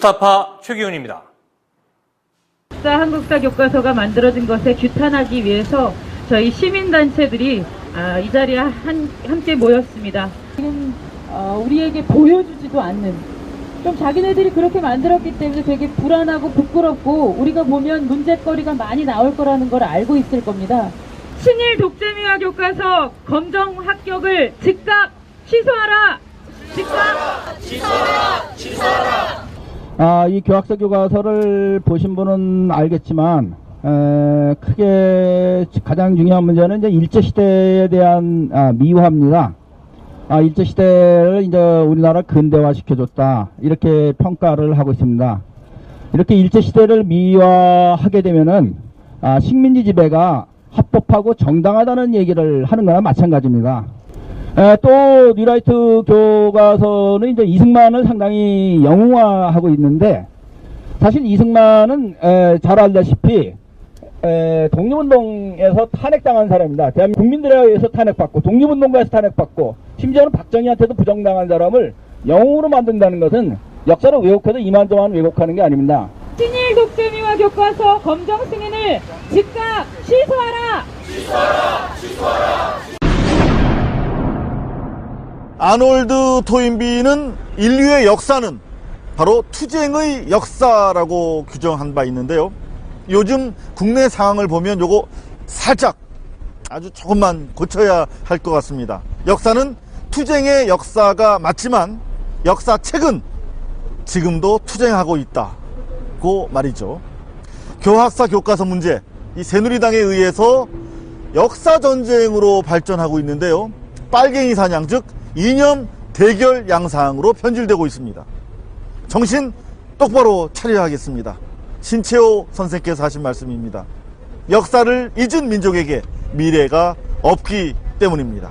스타파 최기훈입니다. 한국사 교과서가 만들어진 것에 규탄하기 위해서 저희 시민단체들이 이 자리에 함께 모였습니다. 지금 우리에게 보여주지도 않는, 좀 자기네들이 그렇게 만들었기 때문에 되게 불안하고 부끄럽고 우리가 보면 문제거리가 많이 나올 거라는 걸 알고 있을 겁니다. 친일 독재미화 교과서 검정 합격을 즉각 취소하라! 취소하라! 이 교학서 교과서를 보신 분은 알겠지만 크게 가장 중요한 문제는 이제 일제시대에 대한 미화입니다. 일제시대를 이제 우리나라 근대화 시켜줬다, 이렇게 평가를 하고 있습니다. 이렇게 일제시대를 미화하게 되면은 식민지 지배가 합법하고 정당하다는 얘기를 하는 거나 마찬가지입니다. 또 뉴라이트 교과서는 이제 이승만을 상당히 영웅화하고 있는데, 사실 이승만은 잘 알다시피 독립운동에서 탄핵당한 사람입니다. 대한민국 국민들에 의해서 탄핵받고 독립운동가에서 탄핵받고 심지어는 박정희한테도 부정당한 사람을 영웅으로 만든다는 것은 역사를 왜곡해도 이만저만 왜곡하는 게 아닙니다. 친일 독재미화 교과서 검정 승인을 즉각 취소하라! 아놀드 토인비는 인류의 역사는 바로 투쟁의 역사라고 규정한 바 있는데요. 요즘 국내 상황을 보면 요거 살짝 아주 조금만 고쳐야 할 것 같습니다. 역사는 투쟁의 역사가 맞지만 역사책은 지금도 투쟁하고 있다고 말이죠. 교학사 교과서 문제, 이 새누리당에 의해서 역사전쟁으로 발전하고 있는데요. 빨갱이 사냥, 즉 이념 대결 양상으로 변질되고 있습니다. 정신 똑바로 차려야 하겠습니다. 신채호 선생께서 하신 말씀입니다. 역사를 잊은 민족에게 미래가 없기 때문입니다.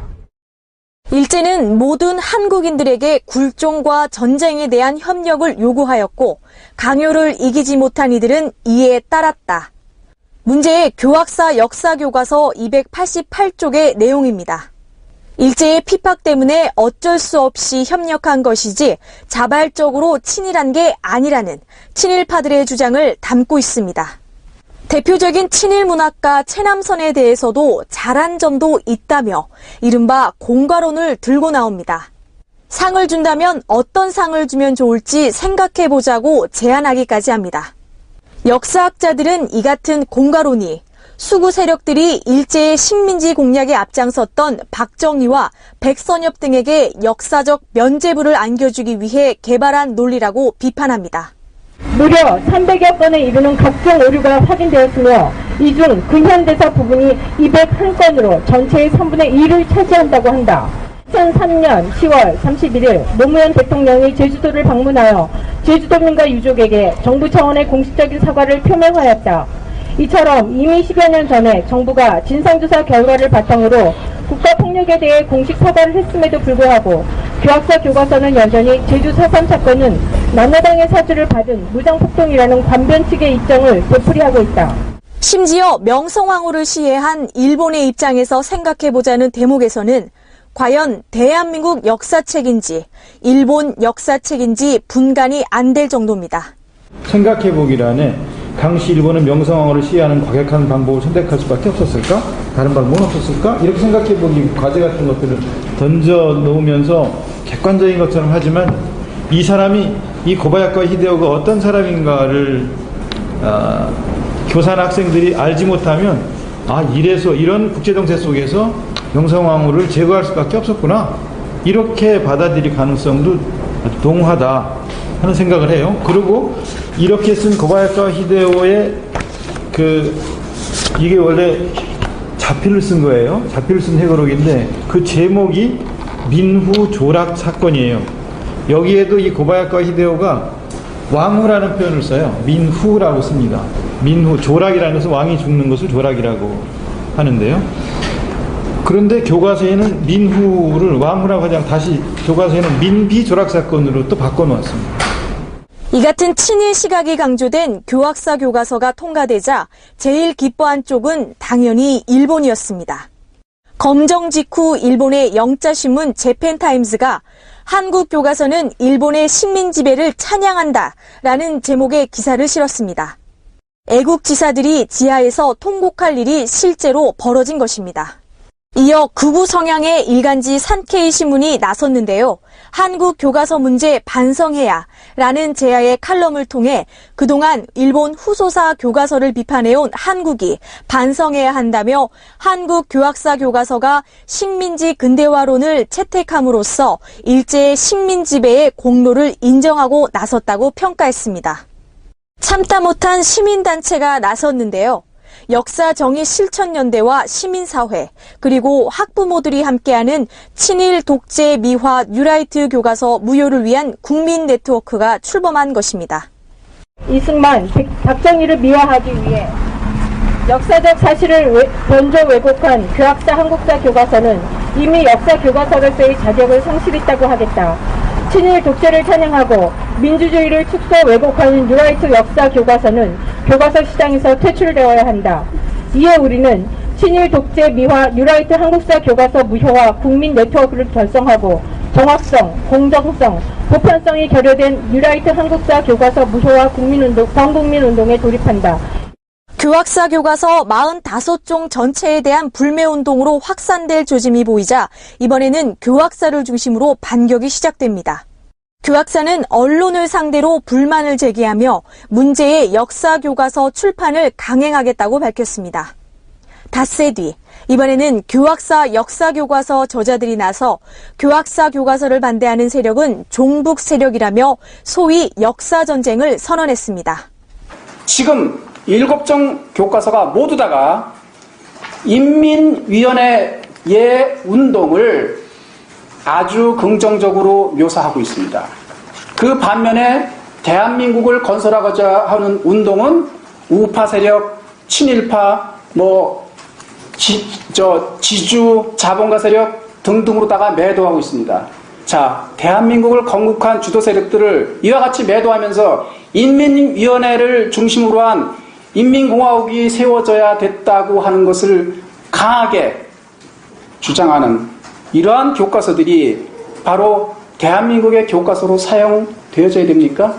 일제는 모든 한국인들에게 굴종과 전쟁에 대한 협력을 요구하였고, 강요를 이기지 못한 이들은 이에 따랐다. 문제의 교학사 역사교과서 288쪽의 내용입니다. 일제의 핍박 때문에 어쩔 수 없이 협력한 것이지 자발적으로 친일한 게 아니라는 친일파들의 주장을 담고 있습니다. 대표적인 친일 문학가 최남선에 대해서도 잘한 점도 있다며 이른바 공과론을 들고 나옵니다. 상을 준다면 어떤 상을 주면 좋을지 생각해보자고 제안하기까지 합니다. 역사학자들은 이 같은 공과론이 수구 세력들이 일제의 식민지 공략에 앞장섰던 박정희와 백선엽 등에게 역사적 면죄부를 안겨주기 위해 개발한 논리라고 비판합니다. 무려 300여 건에 이르는 각종 오류가 확인되었으며 이 중 근현대사 부분이 201건으로 전체의 3분의 1을 차지한다고 한다. 2003년 10월 31일 노무현 대통령이 제주도를 방문하여 제주도민과 유족에게 정부 차원의 공식적인 사과를 표명하였다. 이처럼 이미 10여 년 전에 정부가 진상조사 결과를 바탕으로 국가폭력에 대해 공식 사과를 했음에도 불구하고 교학사 교과서는 여전히 제주 4.3 사건은 남여당의 사주를 받은 무장폭동이라는 관변 측의 입장을 되풀이하고 있다. 심지어 명성황후를 시해한 일본의 입장에서 생각해보자는 대목에서는 과연 대한민국 역사책인지 일본 역사책인지 분간이 안 될 정도입니다. 생각해보기란에 당시 일본은 명성황후를 시해하는 과격한 방법을 선택할 수밖에 없었을까? 다른 방법은 없었을까? 이렇게 생각해보기 과제 같은 것들을 던져 놓으면서 객관적인 것처럼 하지만 이 사람이, 이 고바야카 히데오가 어떤 사람인가를 교사나 학생들이 알지 못하면 이래서 이런 국제정세 속에서 명성황후를 제거할 수밖에 없었구나, 이렇게 받아들일 가능성도 아주 동하다 하는 생각을 해요. 그리고 이렇게 쓴 고바야카 히데오의 이게 원래 자필을 쓴 거예요. 자필을 쓴 회고록인데 그 제목이 민후 조락 사건이에요. 여기에도 이 고바야카 히데오가 왕후라는 표현을 써요. 민후라고 씁니다. 민후, 조락이라는 것은 왕이 죽는 것을 조락이라고 하는데요. 그런데 교과서에는 민후를 왕후라고 하지 않고 다시 교과서에는 민비 조락 사건으로 또 바꿔놓았습니다. 이 같은 친일 시각이 강조된 교학사 교과서가 통과되자 제일 기뻐한 쪽은 당연히 일본이었습니다. 검정 직후 일본의 영자신문 재팬타임스가 한국 교과서는 일본의 식민 지배를 찬양한다 라는 제목의 기사를 실었습니다. 애국 지사들이 지하에서 통곡할 일이 실제로 벌어진 것입니다. 이어 극우 성향의 일간지 산케이 신문이 나섰는데요. 한국 교과서 문제 반성해야 라는 제야의 칼럼을 통해 그동안 일본 후소사 교과서를 비판해온 한국이 반성해야 한다며 한국 교학사 교과서가 식민지 근대화론을 채택함으로써 일제의 식민 지배의 공로를 인정하고 나섰다고 평가했습니다. 참다 못한 시민단체가 나섰는데요. 역사 정의 실천연대와 시민사회 그리고 학부모들이 함께하는 친일 독재 미화 뉴라이트 교과서 무효를 위한 국민 네트워크가 출범한 것입니다. 이승만, 박정희를 미화하기 위해 역사적 사실을 먼저 왜곡한 교학사 한국사 교과서는 이미 역사 교과서를 빼이 자격을 상실했다고 하겠다. 친일 독재를 찬양하고 민주주의를 축소 왜곡하는 뉴라이트 역사 교과서는 교과서 시장에서 퇴출되어야 한다. 이에 우리는 친일 독재 미화 뉴라이트 한국사 교과서 무효화 국민 네트워크를 결성하고 정확성, 공정성, 보편성이 결여된 뉴라이트 한국사 교과서 무효화 범국민운동에 돌입한다. 교학사 교과서 45종 전체에 대한 불매운동으로 확산될 조짐이 보이자 이번에는 교학사를 중심으로 반격이 시작됩니다. 교학사는 언론을 상대로 불만을 제기하며 문제의 역사 교과서 출판을 강행하겠다고 밝혔습니다. 닷새 뒤 이번에는 교학사 역사 교과서 저자들이 나서 교학사 교과서를 반대하는 세력은 종북 세력이라며 소위 역사 전쟁을 선언했습니다. 지금 7종 교과서가 모두 다가 인민위원회의 운동을 아주 긍정적으로 묘사하고 있습니다. 그 반면에 대한민국을 건설하고자 하는 운동은 우파 세력, 친일파, 지주, 자본가 세력 등등으로다가 매도하고 있습니다. 자, 대한민국을 건국한 주도 세력들을 이와 같이 매도하면서 인민위원회를 중심으로 한 인민공화국이 세워져야 됐다고 하는 것을 강하게 주장하는 이러한 교과서들이 바로 대한민국의 교과서로 사용되어져야 됩니까?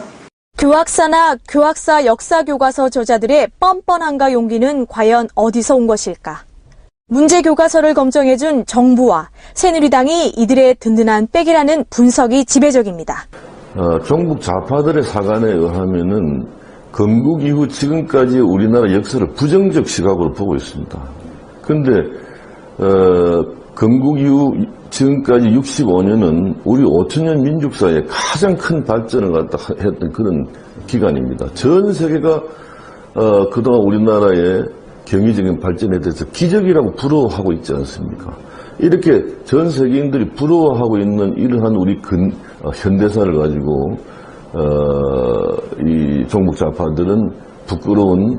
교학사나 교학사 역사 교과서 저자들의 뻔뻔함과 용기는 과연 어디서 온 것일까? 문제 교과서를 검증해준 정부와 새누리당이 이들의 든든한 백이라는 분석이 지배적입니다. 종북 좌파들의 사관에 의하면은 건국 이후 지금까지 우리나라 역사를 부정적 시각으로 보고 있습니다. 그런데 건국 이후 지금까지 65년은 우리 5천년 민족사의 가장 큰 발전을 갖다 했던 그런 기간입니다. 전 세계가 그동안 우리나라의 경제적인 발전에 대해서 기적이라고 부러워하고 있지 않습니까? 이렇게 전 세계인들이 부러워하고 있는 이러한 우리 현대사를 가지고 이 종북 좌파들은 부끄러운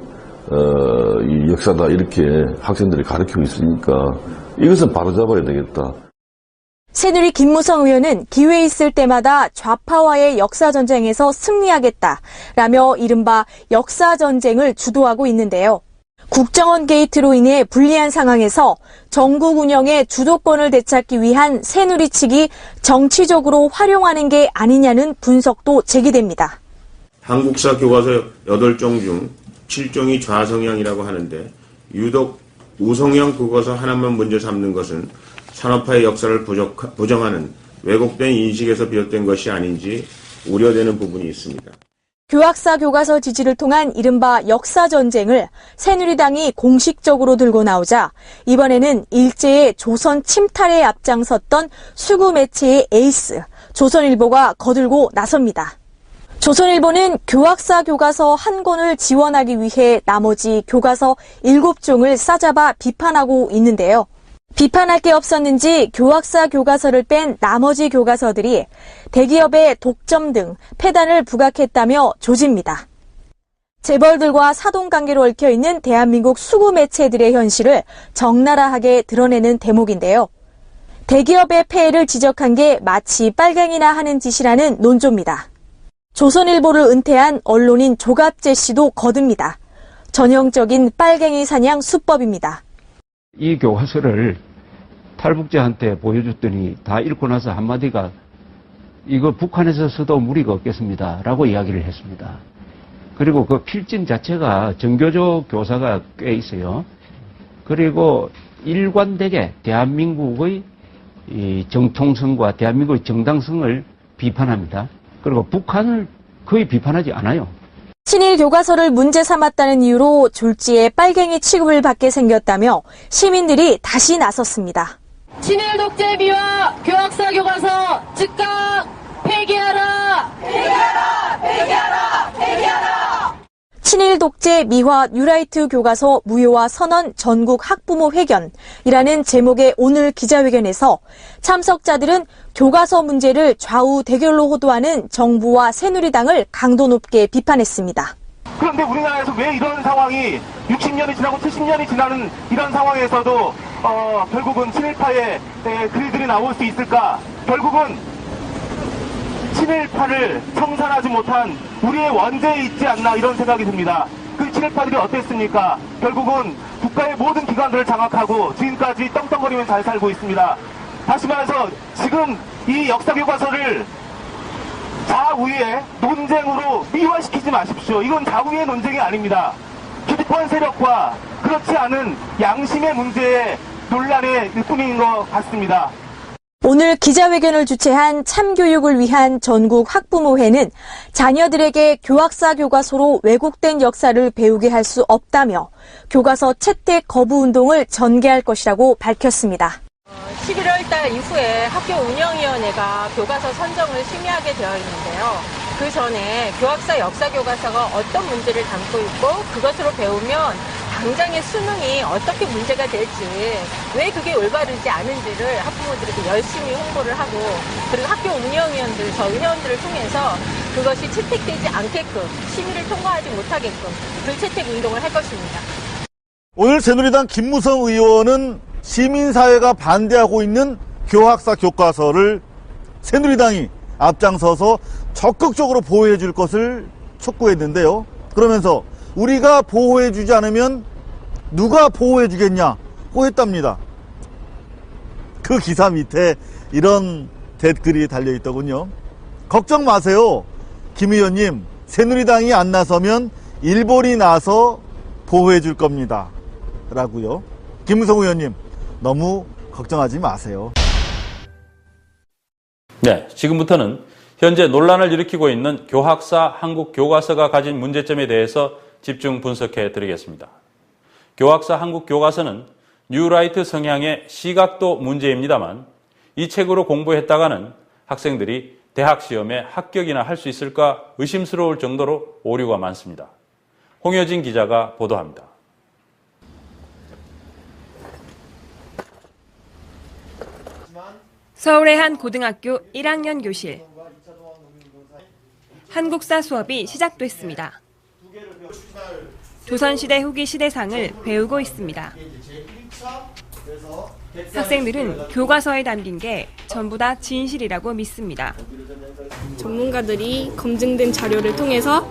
이 역사다 이렇게 학생들이 가르치고 있으니까 이것은 바로잡아야 되겠다. 새누리 김무성 의원은 기회 있을 때마다 좌파와의 역사전쟁에서 승리하겠다라며 이른바 역사전쟁을 주도하고 있는데요. 국정원 게이트로 인해 불리한 상황에서 전국 운영의 주도권을 되찾기 위한 새누리 측이 정치적으로 활용하는 게 아니냐는 분석도 제기됩니다. 한국사 교과서 8종 중 7종이 좌성향이라고 하는데 유독 우성향 교과서 하나만 문제 삼는 것은 산업화의 역사를 부정하는 왜곡된 인식에서 비롯된 것이 아닌지 우려되는 부분이 있습니다. 교학사 교과서 지지를 통한 이른바 역사전쟁을 새누리당이 공식적으로 들고 나오자 이번에는 일제의 조선 침탈에 앞장섰던 수구 매체의 에이스 조선일보가 거들고 나섭니다. 조선일보는 교학사 교과서 한 권을 지원하기 위해 나머지 교과서 7종을 싸잡아 비판하고 있는데요. 비판할 게 없었는지 교학사 교과서를 뺀 나머지 교과서들이 대기업의 독점 등 폐단을 부각했다며 조집니다. 재벌들과 사돈관계로 얽혀있는 대한민국 수구 매체들의 현실을 적나라하게 드러내는 대목인데요. 대기업의 폐해를 지적한 게 마치 빨갱이나 하는 짓이라는 논조입니다. 조선일보를 은퇴한 언론인 조갑재 씨도 거듭니다. 전형적인 빨갱이 사냥 수법입니다. 이 교과서를 탈북자한테 보여줬더니 다 읽고 나서 한마디가 이거 북한에서 써도 무리가 없겠습니다. 라고 이야기를 했습니다. 그리고 그 필진 자체가 정교조 교사가 꽤 있어요. 그리고 일관되게 대한민국의 이 정통성과 대한민국의 정당성을 비판합니다. 그리고 북한을 거의 비판하지 않아요. 친일 교과서를 문제 삼았다는 이유로 졸지에 빨갱이 취급을 받게 생겼다며 시민들이 다시 나섰습니다. 친일 독재 미화 교학사 교과서 즉각 폐기하라! 폐기하라! 폐기하라! 폐기하라! 친일 독재 미화 뉴라이트 교과서 무효화 선언 전국 학부모 회견이라는 제목의 오늘 기자회견에서 참석자들은 교과서 문제를 좌우 대결로 호도하는 정부와 새누리당을 강도 높게 비판했습니다. 그런데 우리나라에서 왜 이런 상황이 60년이 지나고 70년이 지나는 이런 상황에서도 결국은 친일파의 글들이 나올 수 있을까? 결국은 친일파를 청산하지 못한 우리의 원죄에 있지 않나 이런 생각이 듭니다. 그 친일파들이 어땠습니까? 결국은 국가의 모든 기관들을 장악하고 지금까지 떵떵거리면서 잘 살고 있습니다. 다시 말해서 지금 이 역사교과서를 좌우의 논쟁으로 미화시키지 마십시오. 이건 좌우의 논쟁이 아닙니다. 기득권 세력과 그렇지 않은 양심의 문제의 논란의 뿐인 것 같습니다. 오늘 기자회견을 주최한 참교육을 위한 전국 학부모회는 자녀들에게 교학사 교과서로 왜곡된 역사를 배우게 할 수 없다며 교과서 채택 거부 운동을 전개할 것이라고 밝혔습니다. 11월 달 이후에 학교 운영위원회가 교과서 선정을 심의하게 되어 있는데요. 그 전에 교학사 역사교과서가 어떤 문제를 담고 있고 그것으로 배우면 당장의 수능이 어떻게 문제가 될지, 왜 그게 올바르지 않은지를 학부모들에게 열심히 홍보를 하고, 그리고 학교 운영위원들, 저희 회원들을 통해서 그것이 채택되지 않게끔, 심의를 통과하지 못하게끔 불채택 운동을 할 것입니다. 오늘 새누리당 김무성 의원은 시민사회가 반대하고 있는 교학사 교과서를 새누리당이 앞장서서 적극적으로 보호해 줄 것을 촉구했는데요. 그러면서 우리가 보호해 주지 않으면 누가 보호해 주겠냐고 했답니다. 그 기사 밑에 이런 댓글이 달려있더군요. 걱정 마세요. 김 의원님, 새누리당이 안 나서면 일본이 나서 보호해 줄 겁니다. 라고요. 김무성 의원님, 너무 걱정하지 마세요. 네, 지금부터는 현재 논란을 일으키고 있는 교학사 한국 교과서가 가진 문제점에 대해서 집중 분석해 드리겠습니다. 교학사 한국 교과서는 뉴라이트 성향의 시각도 문제입니다만 이 책으로 공부했다가는 학생들이 대학 시험에 합격이나 할 수 있을까 의심스러울 정도로 오류가 많습니다. 홍효진 기자가 보도합니다. 서울의 한 고등학교 1학년 교실. 한국사 수업이 시작됐습니다. 조선시대 후기 시대상을 배우고 있습니다. 학생들은 교과서에 담긴 게 전부 다 진실이라고 믿습니다. 전문가들이 검증된 자료를 통해서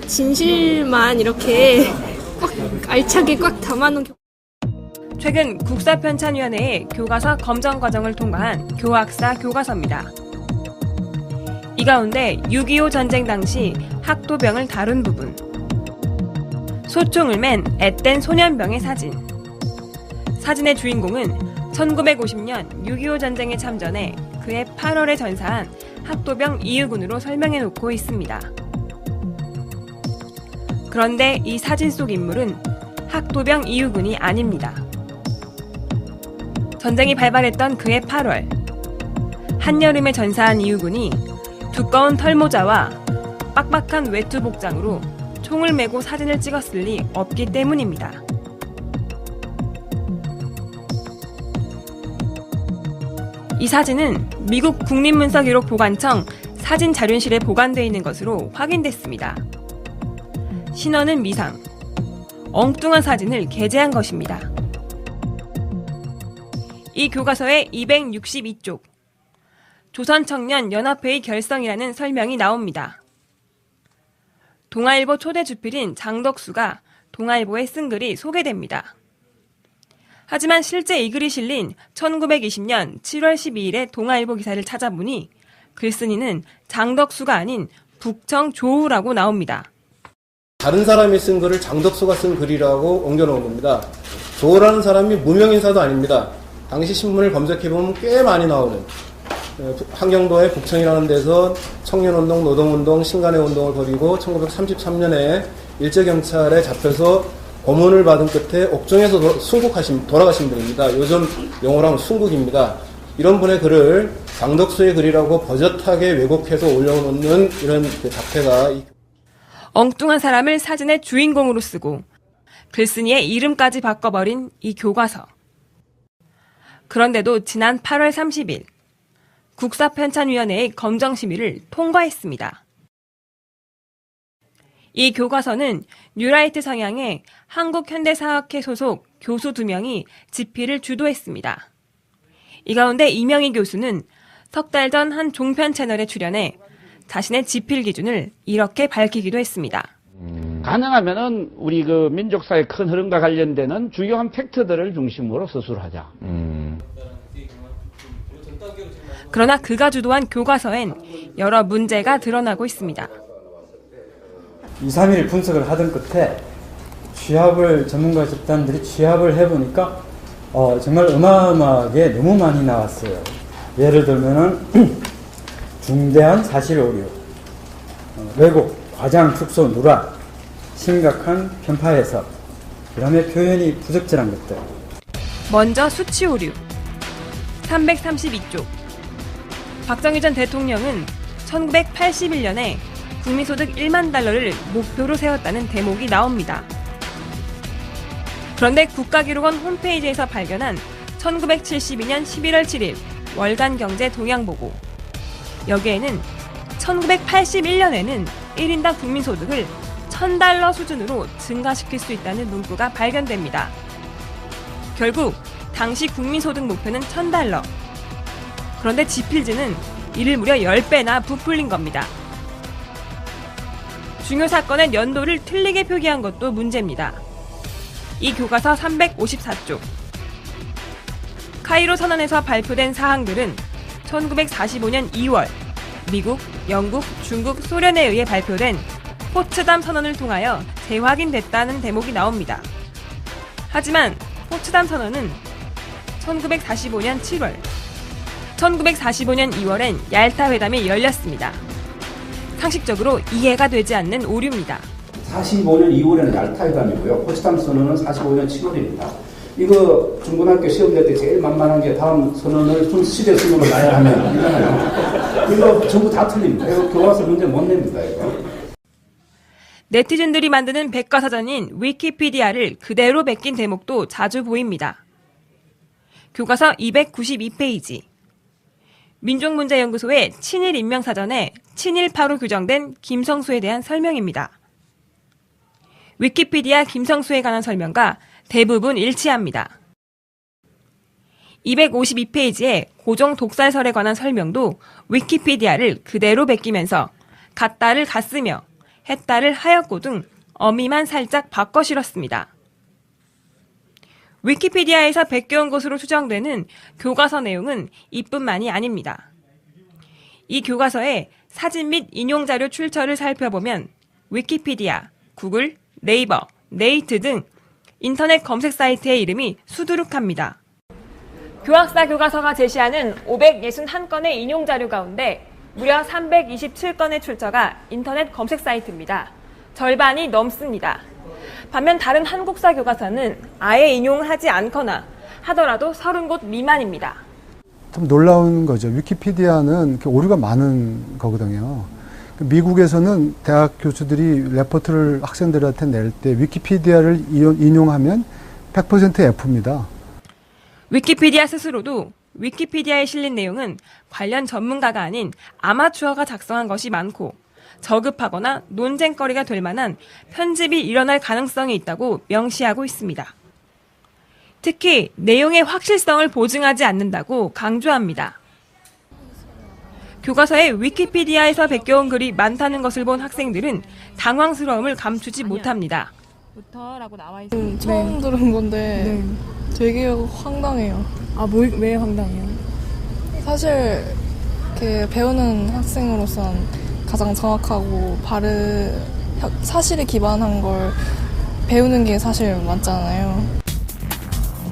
진실만 이렇게 꽉 알차게 꽉 담아놓은 최근 국사편찬위원회의 교과서 검정 과정을 통과한 교학사 교과서입니다. 이 가운데 6.25 전쟁 당시 학도병을 다룬 부분, 소총을 맨 앳된 소년병의 사진, 사진의 주인공은 1950년 6.25 전쟁에 참전해 그해 8월에 전사한 학도병 이유군으로 설명해 놓고 있습니다. 그런데 이 사진 속 인물은 학도병 이유군이 아닙니다. 전쟁이 발발했던 그해 8월, 한여름에 전사한 이유군이 두꺼운 털모자와 빡빡한 외투 복장으로 총을 메고 사진을 찍었을 리 없기 때문입니다. 이 사진은 미국 국립문서기록보관청 사진자료실에 보관되어 있는 것으로 확인됐습니다. 신원은 미상, 엉뚱한 사진을 게재한 것입니다. 이 교과서의 262쪽, 조선청년연합회의 결성이라는 설명이 나옵니다. 동아일보 초대 주필인 장덕수가 동아일보에 쓴 글이 소개됩니다. 하지만 실제 이 글이 실린 1920년 7월 12일의 동아일보 기사를 찾아보니 글쓴이는 장덕수가 아닌 북청조우라고 나옵니다. 다른 사람이 쓴 글을 장덕수가 쓴 글이라고 옮겨놓은 겁니다. 조우라는 사람이 무명인사도 아닙니다. 당시 신문을 검색해보면 꽤 많이 나오는 함경도의 북청이라는 데서 청년운동, 노동운동, 신간의 운동을 벌이고 1933년에 일제경찰에 잡혀서 고문을 받은 끝에 옥중에서 돌아가신 분입니다. 요즘 용어로 하면 순국입니다. 이런 분의 글을 장덕수의 글이라고 버젓하게 왜곡해서 올려놓는 이런 자태가 엉뚱한 사람을 사진의 주인공으로 쓰고 글쓴이의 이름까지 바꿔버린 이 교과서. 그런데도 지난 8월 30일 국사편찬위원회의 검정심의를 통과했습니다. 이 교과서는 뉴라이트 성향의 한국현대사학회 소속 교수 2명이 집필을 주도했습니다. 이 가운데 이명희 교수는 석 달 전 한 종편 채널에 출연해 자신의 집필 기준을 이렇게 밝히기도 했습니다. 가능하면은 우리 그 민족사의 큰 흐름과 관련되는 주요한 팩트들을 중심으로 서술하자. 그러나 그가 주도한 교과서엔 여러 문제가 드러나고 있습니다. 2, 3일 분석을 하던 끝에 전문가 집단들이 취합을 해보니까 정말 어마어마하게 너무 많이 나왔어요. 예를 들면은 중대한 사실 오류, 왜곡, 과장, 축소, 누락, 심각한 편파 해석, 그 다음에 표현이 부적절한 것들. 먼저 수치 오류. 332쪽. 박정희 전 대통령은 1981년에 국민소득 1만 달러를 목표로 세웠다는 대목이 나옵니다. 그런데 국가기록원 홈페이지에서 발견한 1972년 11월 7일 월간경제 동향보고. 여기에는 1981년에는 1인당 국민소득을 1,000달러 수준으로 증가시킬 수 있다는 문구가 발견됩니다. 결국 당시 국민소득 목표는 1,000달러. 그런데 지필지는 이를 무려 10배나 부풀린 겁니다. 중요 사건의 연도를 틀리게 표기한 것도 문제입니다. 이 교과서 354쪽. 카이로 선언에서 발표된 사항들은 1945년 2월 미국, 영국, 중국, 소련에 의해 발표된 포츠담 선언을 통하여 재확인됐다는 대목이 나옵니다. 하지만 포츠담 선언은 1945년 7월, 1945년 2월엔 얄타 회담이 열렸습니다. 상식적으로 이해가 되지 않는 오류입니다. 45년 2월에는 얄타 회담이고요. 포츠담 선언은 45년 7월입니다. 이거 중고등학교 시험 낼 때 제일 만만한 게 다음 선언을 시대 순으로 놔야 하면 이잖아요. 이거 전부 다 틀립니다. 이거 교과서 문제 못 냅니다. 이거. 네티즌들이 만드는 백과사전인 위키피디아를 그대로 베낀 대목도 자주 보입니다. 교과서 292페이지. 민족문제연구소의 친일 인명사전에 친일파로 규정된 김성수에 대한 설명입니다. 위키피디아 김성수에 관한 설명과 대부분 일치합니다. 252페이지의 고종 독살설에 관한 설명도 위키피디아를 그대로 베끼면서 같다를 같으며 했다를 하였고 등 어미만 살짝 바꿔 실었습니다. 위키피디아에서 베껴온 것으로 추정되는 교과서 내용은 이뿐만이 아닙니다. 이 교과서의 사진 및 인용자료 출처를 살펴보면 위키피디아, 구글, 네이버, 네이트 등 인터넷 검색 사이트의 이름이 수두룩합니다. 교학사 교과서가 제시하는 561건의 인용자료 가운데 무려 327건의 출처가 인터넷 검색 사이트입니다. 절반이 넘습니다. 반면 다른 한국사 교과서는 아예 인용하지 않거나 하더라도 30곳 미만입니다. 참 놀라운 거죠. 위키피디아는 오류가 많은 거거든요. 미국에서는 대학 교수들이 레포트를 학생들한테 낼 때 위키피디아를 인용하면 100% F입니다. 위키피디아 스스로도 위키피디아에 실린 내용은 관련 전문가가 아닌 아마추어가 작성한 것이 많고 저급하거나 논쟁거리가 될 만한 편집이 일어날 가능성이 있다고 명시하고 있습니다. 특히 내용의 확실성을 보증하지 않는다고 강조합니다. 교과서에 위키피디아에서 베껴온 글이 많다는 것을 본 학생들은 당황스러움을 감추지 못합니다. 부터라고 나와 있어요. 처음 들은 건데 되게 황당해요. 왜 황당해요? 사실 이렇게 배우는 학생으로선 가장 정확하고 바른 사실에 기반한 걸 배우는 게 사실 맞잖아요.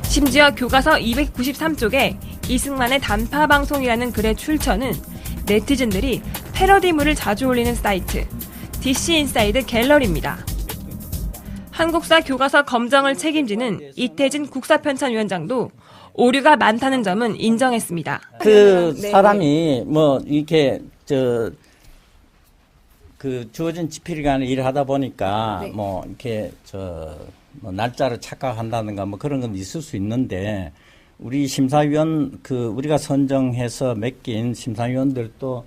심지어 교과서 293쪽에 이승만의 단파방송이라는 글의 출처는 네티즌들이 패러디물을 자주 올리는 사이트 DC 인사이드 갤러리입니다. 한국사 교과서 검정을 책임지는 이태진 국사편찬위원장도 오류가 많다는 점은 인정했습니다. 그 사람이 뭐 이렇게 주어진 지필기간에 일을 하다 보니까 뭐 이렇게 뭐 날짜를 착각한다든가 뭐 그런 건 있을 수 있는데 우리 심사위원 우리가 선정해서 맡긴 심사위원들도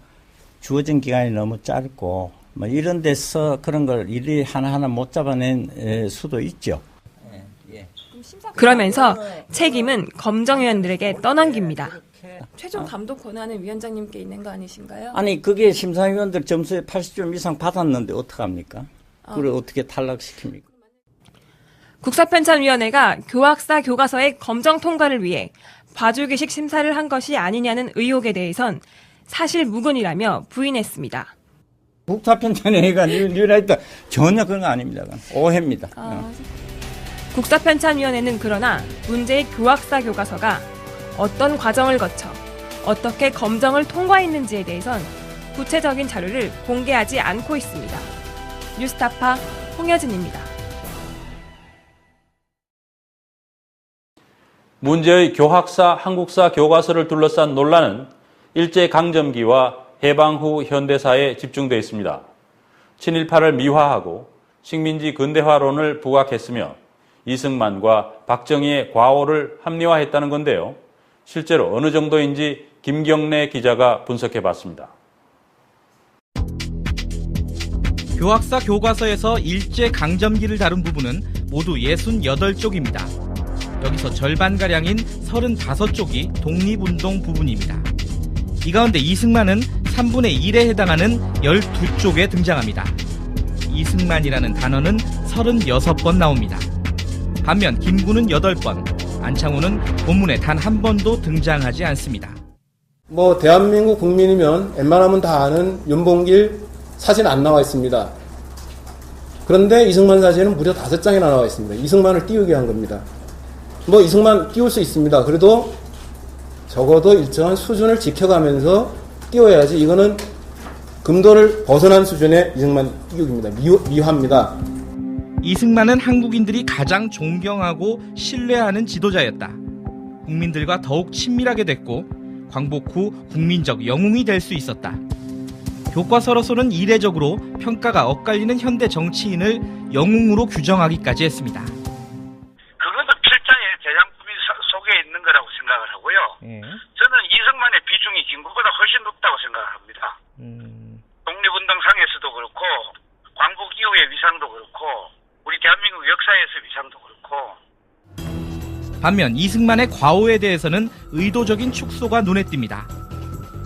주어진 기간이 너무 짧고 뭐 이런 데서 그런 걸 일일이 하나하나 못 잡아낸 수도 있죠. 그러면서 책임은 검정위원들에게 떠넘깁니다. 최종 감독 권한은 위원장님께 있는 거 아니신가요? 아니 그게 심사위원들 점수에 80점 이상 받았는데 어떡합니까? 그걸 어떻게 탈락시킵니까? 국사편찬위원회가 교학사 교과서의 검정 통과를 위해 봐주기식 심사를 한 것이 아니냐는 의혹에 대해선 사실 무근이라며 부인했습니다. 국사편찬위원회가 뉴라이트 전혀 그런 거 아닙니다. 오해입니다. 국사편찬위원회는 그러나 문제의 교학사 교과서가 어떤 과정을 거쳐 어떻게 검정을 통과했는지에 대해선 구체적인 자료를 공개하지 않고 있습니다. 뉴스타파 홍여진입니다. 문제의 교학사, 한국사 교과서를 둘러싼 논란은 일제강점기와 해방 후 현대사에 집중되어 있습니다. 친일파를 미화하고 식민지 근대화론을 부각했으며 이승만과 박정희의 과오를 합리화했다는 건데요. 실제로 어느 정도인지 김경래 기자가 분석해봤습니다. 교학사 교과서에서 일제강점기를 다룬 부분은 모두 68쪽입니다. 여기서 절반가량인 35쪽이 독립운동 부분입니다. 이 가운데 이승만은 3분의 1에 해당하는 12쪽에 등장합니다. 이승만이라는 단어는 36번 나옵니다. 반면 김구는 8번, 안창호는 본문에 단 한 번도 등장하지 않습니다. 뭐 대한민국 국민이면 웬만하면 다 아는 윤봉길 사진 안 나와 있습니다. 그런데 이승만 사진은 무려 5장이나 나와 있습니다. 이승만을 띄우게 한 겁니다. 뭐 이승만 띄울 수 있습니다. 그래도 적어도 일정한 수준을 지켜가면서 띄워야지. 이거는 금도를 벗어난 수준의 이승만 띄우기입니다. 미화입니다. 이승만은 한국인들이 가장 존경하고 신뢰하는 지도자였다. 국민들과 더욱 친밀하게 됐고 광복 후 국민적 영웅이 될 수 있었다. 교과서로서는 이례적으로 평가가 엇갈리는 현대 정치인을 영웅으로 규정하기까지 했습니다. 그것도 필자의 대장품이 속에 있는 거라고 생각을 하고요. 저는 이승만의 비중이 김구보다 훨씬 높다고 생각을 합니다. 독립운동상에서도 그렇고 광복 이후의 위상도 그렇고 우리 대한민국 역사에서 위상도 그렇고. 반면 이승만의 과오에 대해서는 의도적인 축소가 눈에 띕니다.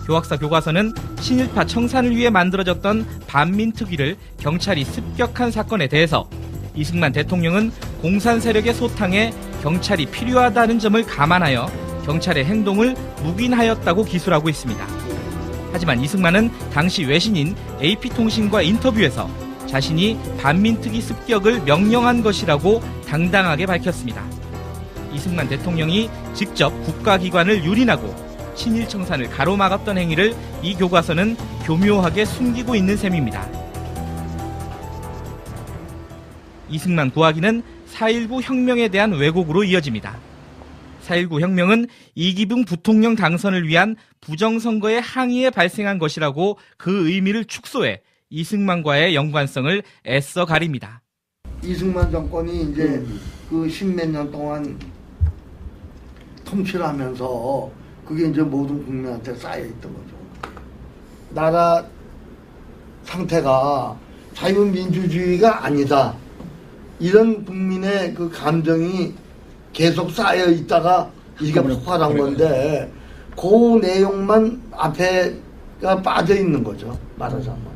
교학사 교과서는 친일파 청산을 위해 만들어졌던 반민특위를 경찰이 습격한 사건에 대해서 이승만 대통령은 공산 세력의 소탕에 경찰이 필요하다는 점을 감안하여 경찰의 행동을 묵인하였다고 기술하고 있습니다. 하지만 이승만은 당시 외신인 AP통신과 인터뷰에서 자신이 반민특위 습격을 명령한 것이라고 당당하게 밝혔습니다. 이승만 대통령이 직접 국가기관을 유린하고 친일 청산을 가로막았던 행위를 이 교과서는 교묘하게 숨기고 있는 셈입니다. 이승만 구하기는 4.19 혁명에 대한 왜곡으로 이어집니다. 4.19 혁명은 이기붕 부통령 당선을 위한 부정선거의 항의에 발생한 것이라고 그 의미를 축소해 이승만과의 연관성을 애써 가립니다. 이승만 정권이 이제 그 십몇 년 동안 통치를 하면서 그게 이제 모든 국민한테 쌓여있던 거죠. 나라 상태가 자유민주주의가 아니다. 이런 국민의 그 감정이 계속 쌓여 있다가 이게 폭발한 건데 그 내용만 앞에가 빠져 있는 거죠. 말하자면.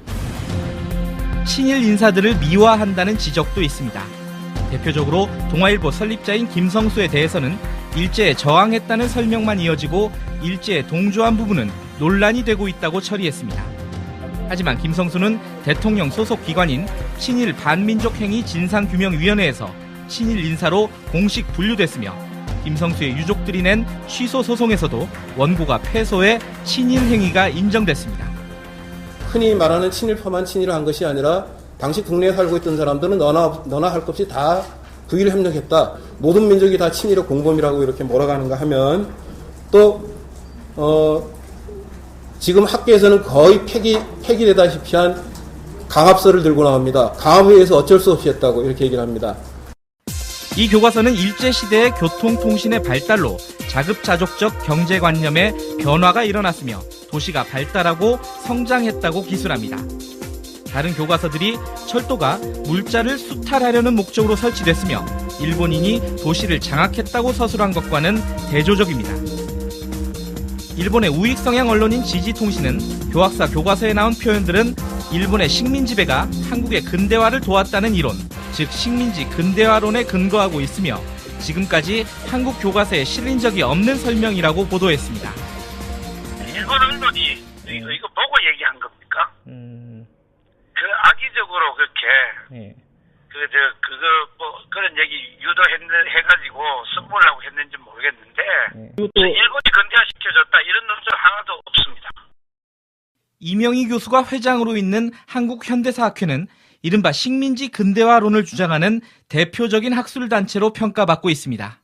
친일 인사들을 미화한다는 지적도 있습니다. 대표적으로 동아일보 설립자인 김성수에 대해서는 일제에 저항했다는 설명만 이어지고 일제에 동조한 부분은 논란이 되고 있다고 처리했습니다. 하지만 김성수는 대통령 소속 기관인 친일 반민족행위 진상규명위원회에서 친일 인사로 공식 분류됐으며 김성수의 유족들이 낸 취소 소송에서도 원고가 패소해 친일 행위가 인정됐습니다. 흔히 말하는 친일파만 친일을 한 것이 아니라 당시 국내에 살고 있던 사람들은 너나 할 것 없이 다 부의를 협력했다. 모든 민족이 다 친일의 공범이라고 이렇게 몰아가는가 하면 또 지금 학계에서는 거의 폐기되다시피 한 강압서를 들고 나옵니다. 강압회의에서 어쩔 수 없이 했다고 이렇게 얘기를 합니다. 이 교과서는 일제시대의 교통통신의 발달로 자급자족적 경제관념의 변화가 일어났으며 도시가 발달하고 성장했다고 기술합니다. 다른 교과서들이 철도가 물자를 수탈하려는 목적으로 설치됐으며 일본인이 도시를 장악했다고 서술한 것과는 대조적입니다. 일본의 우익 성향 언론인 지지통신은 교학사 교과서에 나온 표현들은 일본의 식민지배가 한국의 근대화를 도왔다는 이론, 즉 식민지 근대화론에 근거하고 있으며 지금까지 한국 교과서에 실린 적이 없는 설명이라고 보도했습니다. 일본 언론이 이거 보고 얘기한 겁니까? 그 악의적으로 그렇게 그런 얘기 유도해가지고 선물하고 했는지 모르겠는데 일본이 근대화 시켜줬다 이런 논조 하나도 없습니다. 이명희 교수가 회장으로 있는 한국현대사학회는 이른바 식민지 근대화론을 주장하는 대표적인 학술단체로 평가받고 있습니다.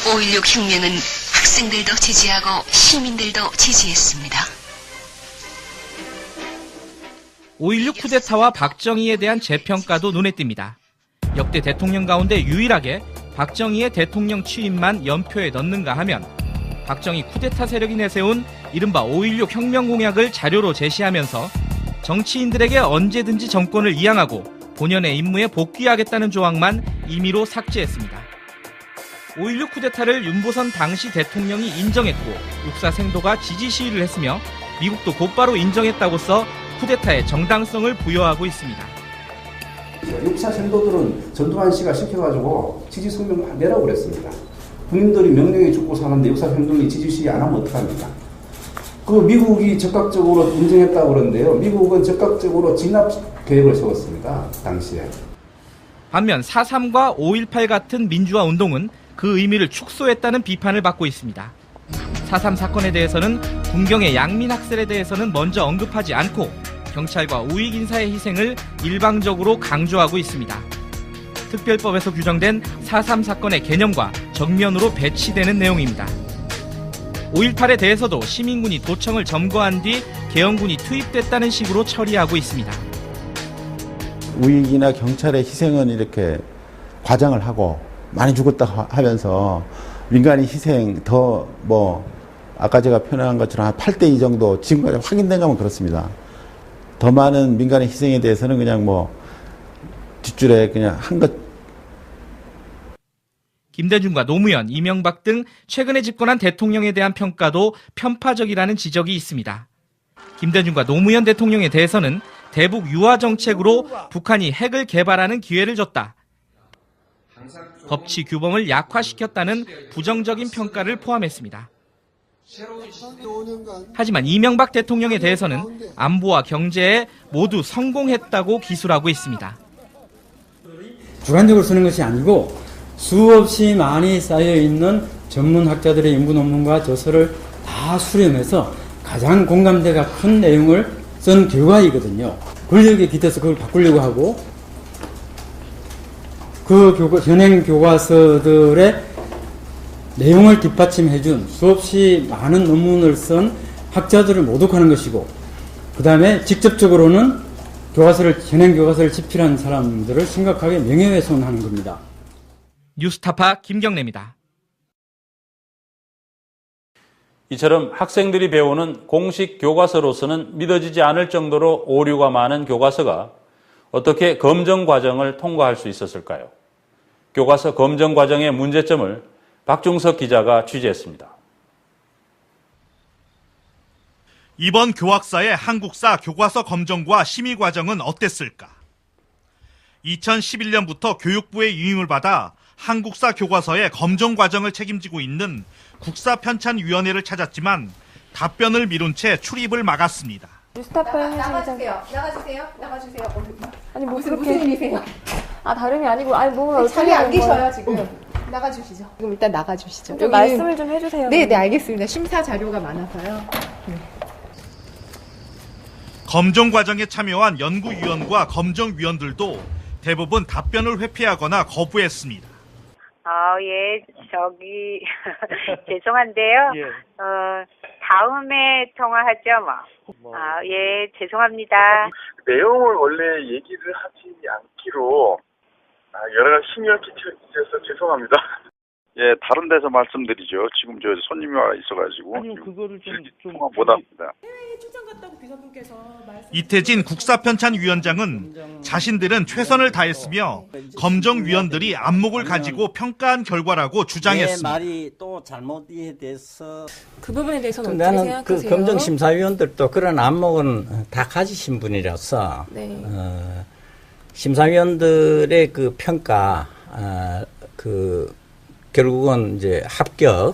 5.16 혁명은 학생들도 지지하고 시민들도 지지했습니다. 5.16 쿠데타와 박정희에 대한 재평가도 눈에 띕니다. 역대 대통령 가운데 유일하게 박정희의 대통령 취임만 연표에 넣는가 하면 박정희 쿠데타 세력이 내세운 이른바 5.16 혁명 공약을 자료로 제시하면서 정치인들에게 언제든지 정권을 이양하고 본연의 임무에 복귀하겠다는 조항만 임의로 삭제했습니다. 5.16 쿠데타를 윤보선 당시 대통령이 인정했고 육사생도가 지지 시위를 했으며 미국도 곧바로 인정했다고서 쿠데타의 정당성을 부여하고 있습니다. 육사생도들은 전두환 씨가 시켜가지고 지지 성명 내라고 그랬습니다. 국민들이 명령에 죽고 사는데 육사생동이 지지 시위 안 하면 어떡합니까? 그 미국이 적극적으로 인정했다고 그러는데요. 미국은 적극적으로 진압 계획을 세웠습니다. 당시에. 반면 4.3과 5.18 같은 민주화 운동은 그 의미를 축소했다는 비판을 받고 있습니다. 4.3 사건에 대해서는 군경의 양민 학살에 대해서는 먼저 언급하지 않고 경찰과 우익 인사의 희생을 일방적으로 강조하고 있습니다. 특별법에서 규정된 4.3 사건의 개념과 정면으로 배치되는 내용입니다. 5.18에 대해서도 시민군이 도청을 점거한 뒤 계엄군이 투입됐다는 식으로 처리하고 있습니다. 우익이나 경찰의 희생은 이렇게 과장을 하고 많이 죽었다 하면서 민간인 희생 아까 제가 표현한 것처럼 한 8대2 정도 지금까지 확인된 거면 그렇습니다. 더 많은 민간인 희생에 대해서는 그냥 뒷줄에 그냥 한 것. 김대중과 노무현, 이명박 등 최근에 집권한 대통령에 대한 평가도 편파적이라는 지적이 있습니다. 김대중과 노무현 대통령에 대해서는 대북 유화 정책으로 북한이 핵을 개발하는 기회를 줬다. 법치 규범을 약화시켰다는 부정적인 평가를 포함했습니다. 하지만 이명박 대통령에 대해서는 안보와 경제에 모두 성공했다고 기술하고 있습니다. 주관적으로 쓰는 것이 아니고 수없이 많이 쌓여있는 전문학자들의 연구 논문과 저서를 다 수렴해서 가장 공감대가 큰 내용을 쓴 결과이거든요. 권력에 깃들어서 그걸 바꾸려고 하고 그 현행 교과서들의 내용을 뒷받침해준 수없이 많은 논문을 쓴 학자들을 모독하는 것이고 그 다음에 직접적으로는 현행 교과서를 집필한 사람들을 심각하게 명예훼손하는 겁니다. 뉴스타파 김경래입니다. 이처럼 학생들이 배우는 공식 교과서로서는 믿어지지 않을 정도로 오류가 많은 교과서가 어떻게 검정 과정을 통과할 수 있었을까요? 교과서 검정 과정의 문제점을 박중석 기자가 취재했습니다. 이번 교학사의 한국사 교과서 검정과 심의 과정은 어땠을까? 2011년부터 교육부의 유임을 받아 한국사 교과서의 검정 과정을 책임지고 있는 국사편찬위원회를 찾았지만 답변을 미룬 채 출입을 막았습니다. 나가주세요. 아니 무슨 일이세요? 아 다름이 아니고 아니 뭐 자리 안 계셔요 지금. 나가주시죠. 지금 일단 나가주시죠. 좀 말씀을 좀 해주세요. 네, 알겠습니다. 심사 자료가 많아서요. 네. 검정 과정에 참여한 연구위원과 검정위원들도 대부분 답변을 회피하거나 거부했습니다. 예, 죄송한데요. 예. 다음에 통화하죠, 뭐. 예, 죄송합니다. 내용을 원래 얘기를 하지 않기로 여러 가지 심의를 끼쳐서 죄송합니다. 예, 다른 데서 말씀드리죠. 지금 저 손님이 와 있어가지고. 아니요, 그거를 좀 못합니다. 해외에 출장 갔다고 비서분께서 이태진 국사편찬위원장은 자신들은 최선을 다했으며 검정위원들이 안목을 가지고 평가한 결과라고 주장했습니다. 내 말이 또 잘못 이해돼서 그 부분에 대해서는 어떻게 나는 생각하세요? 그 검정심사위원들도 그런 안목은 다 가지신 분이라서 네. 심사위원들의 그 평가 결국은 이제 합격을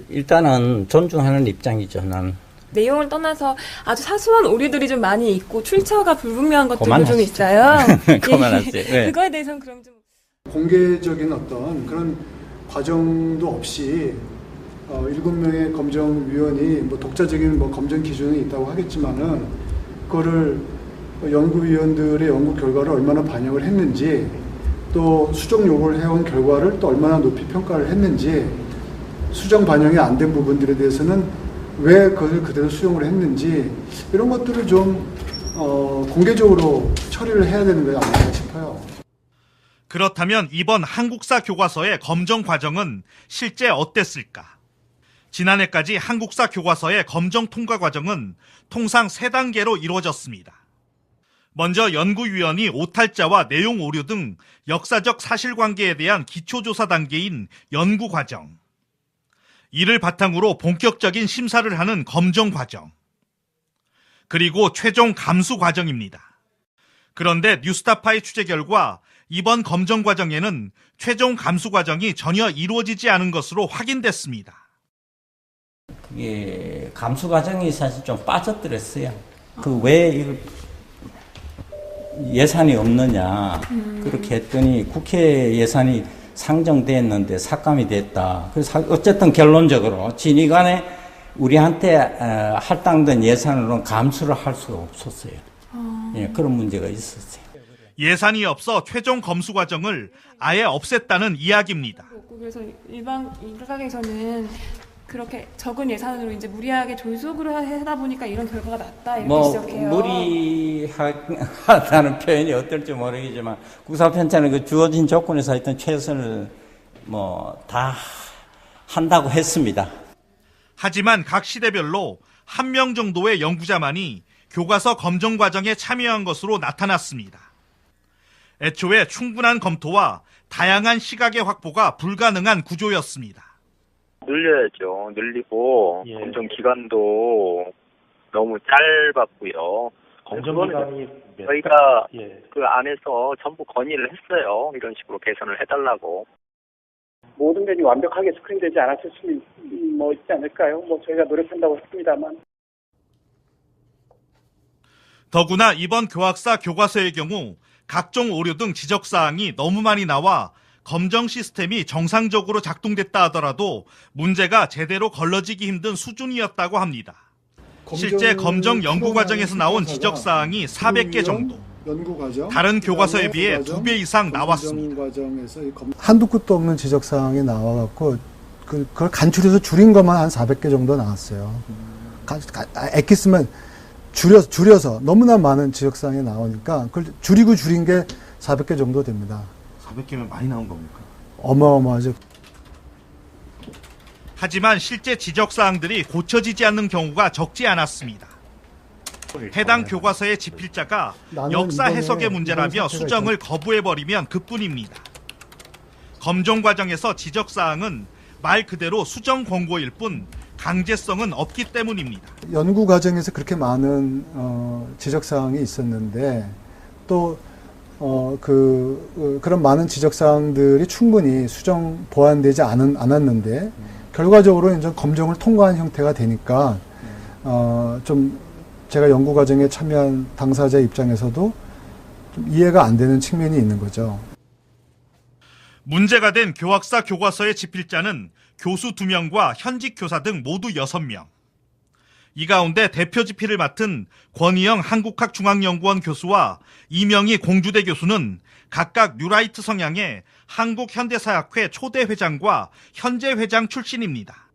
일단은 존중하는 입장이죠. 난. 내용을 떠나서 아주 사소한 오류들이 좀 많이 있고 출처가 불분명한 것들도 좀 있어요. 그만하세요. 네. 그거에 대해서는 그럼 좀 공개적인 어떤 그런 과정도 없이 7명의 검정위원이 뭐 독자적인 뭐 검정 기준이 있다고 하겠지만은 그거를 연구위원들의 연구 결과를 얼마나 반영을 했는지 또 수정 요구를 해온 결과를 또 얼마나 높이 평가를 했는지 수정 반영이 안 된 부분들에 대해서는 왜 그것을 그대로 수용을 했는지 이런 것들을 좀 공개적으로 처리를 해야 되는 게 아닌가 싶어요. 그렇다면 이번 한국사 교과서의 검정 과정은 실제 어땠을까? 지난해까지 한국사 교과서의 검정 통과 과정은 통상 3단계로 이루어졌습니다. 먼저 연구위원이 오탈자와 내용 오류 등 역사적 사실관계에 대한 기초조사 단계인 연구과정. 이를 바탕으로 본격적인 심사를 하는 검정과정. 그리고 최종 감수과정입니다. 그런데 뉴스타파의 취재 결과 이번 검정과정에는 최종 감수과정이 전혀 이루어지지 않은 것으로 확인됐습니다. 그게 감수과정이 사실 좀 빠져들었어요. 왜 예산이 없느냐 그렇게 했더니 국회 예산이 상정됐는데 삭감이 됐다. 그래서 어쨌든 결론적으로 진위간에 우리한테 할당된 예산으로는 감수를 할 수가 없었어요. 예, 그런 문제가 있었어요. 예산이 없어 최종 검수 과정을 아예 없앴다는 이야기입니다. 그래서 일각에서는 그렇게 적은 예산으로 이제 무리하게 졸속으로 하다 보니까 이런 결과가 났다 이렇게 지적해요. 무리하다는 표현이 어떨지 모르겠지만 국사편찬은 그 주어진 조건에서 하여튼 최선을 다 한다고 했습니다. 하지만 각 시대별로 1명 정도의 연구자만이 교과서 검정 과정에 참여한 것으로 나타났습니다. 애초에 충분한 검토와 다양한 시각의 확보가 불가능한 구조였습니다. 늘려야죠. 늘리고 검정 기간도 너무 짧았고요. 검정 기간이 저희가 그 안에서 전부 건의를 했어요. 이런 식으로 개선을 해달라고. 모든 면이 완벽하게 스크린되지 않았을 수 있지 않을까요? 저희가 노력한다고 했습니다만. 더구나 이번 교학사 교과서의 경우 각종 오류 등 지적사항이 너무 많이 나와 검정 시스템이 정상적으로 작동됐다 하더라도 문제가 제대로 걸러지기 힘든 수준이었다고 합니다. 실제 검정 연구 과정에서 나온 지적사항이 400개 정도. 다른 교과서에 비해 2배 이상 나왔습니다. 한두 끝도 없는 지적사항이 나와갖고 그걸 간추려서 줄인 것만 한 400개 정도 나왔어요. 엑기스만 줄여서 너무나 많은 지적사항이 나오니까 그걸 줄인 게 400개 정도 됩니다. 400개면 많이 나온 겁니까? 어마어마하죠. 하지만 실제 지적사항들이 고쳐지지 않는 경우가 적지 않았습니다. 해당 교과서의 집필자가 역사 해석의 문제라며 수정을 거부해버리면 그뿐입니다. 검정 과정에서 지적사항은 말 그대로 수정 권고일 뿐 강제성은 없기 때문입니다. 연구 과정에서 그렇게 많은 지적사항이 있었는데 또 그런 많은 지적사항들이 충분히 수정 보완되지 않았는데 결과적으로 이제 검정을 통과한 형태가 되니까 좀 제가 연구 과정에 참여한 당사자 입장에서도 좀 이해가 안 되는 측면이 있는 거죠. 문제가 된 교학사 교과서의 집필자는 교수 2명과 현직 교사 등 모두 6명. 이 가운데 대표 집필을 맡은 권희영 한국학중앙연구원 교수와 이명희 공주대 교수는 각각 뉴라이트 성향의 한국현대사학회 초대 회장과 현재 회장 출신입니다.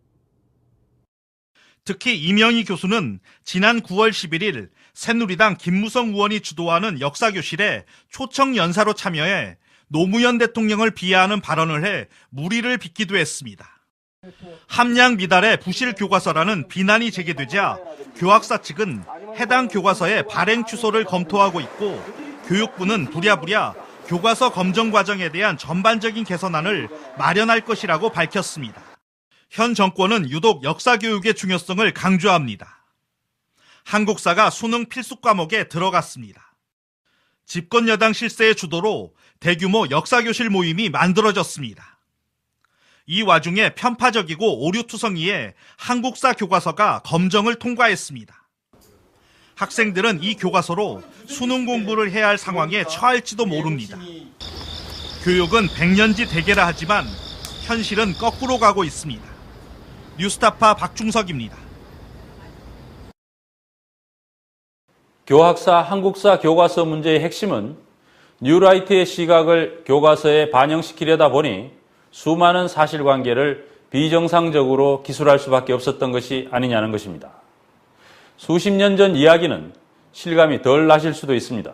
특히 이명희 교수는 지난 9월 11일 새누리당 김무성 의원이 주도하는 역사교실에 초청 연사로 참여해 노무현 대통령을 비하하는 발언을 해 물의를 빚기도 했습니다. 함량 미달의 부실 교과서라는 비난이 제기되자 교학사 측은 해당 교과서의 발행 취소를 검토하고 있고 교육부는 부랴부랴 교과서 검정 과정에 대한 전반적인 개선안을 마련할 것이라고 밝혔습니다. 현 정권은 유독 역사교육의 중요성을 강조합니다. 한국사가 수능 필수 과목에 들어갔습니다. 집권 여당 실세의 주도로 대규모 역사교실 모임이 만들어졌습니다. 이 와중에 편파적이고 오류투성이에 한국사 교과서가 검정을 통과했습니다. 학생들은 이 교과서로 수능 공부를 해야 할 상황에 처할지도 모릅니다. 교육은 백년지 대계라 하지만 현실은 거꾸로 가고 있습니다. 뉴스타파 박중석입니다. 교학사 한국사 교과서 문제의 핵심은 뉴라이트의 시각을 교과서에 반영시키려다 보니 수많은 사실관계를 비정상적으로 기술할 수밖에 없었던 것이 아니냐는 것입니다. 수십 년 전 이야기는 실감이 덜 나실 수도 있습니다.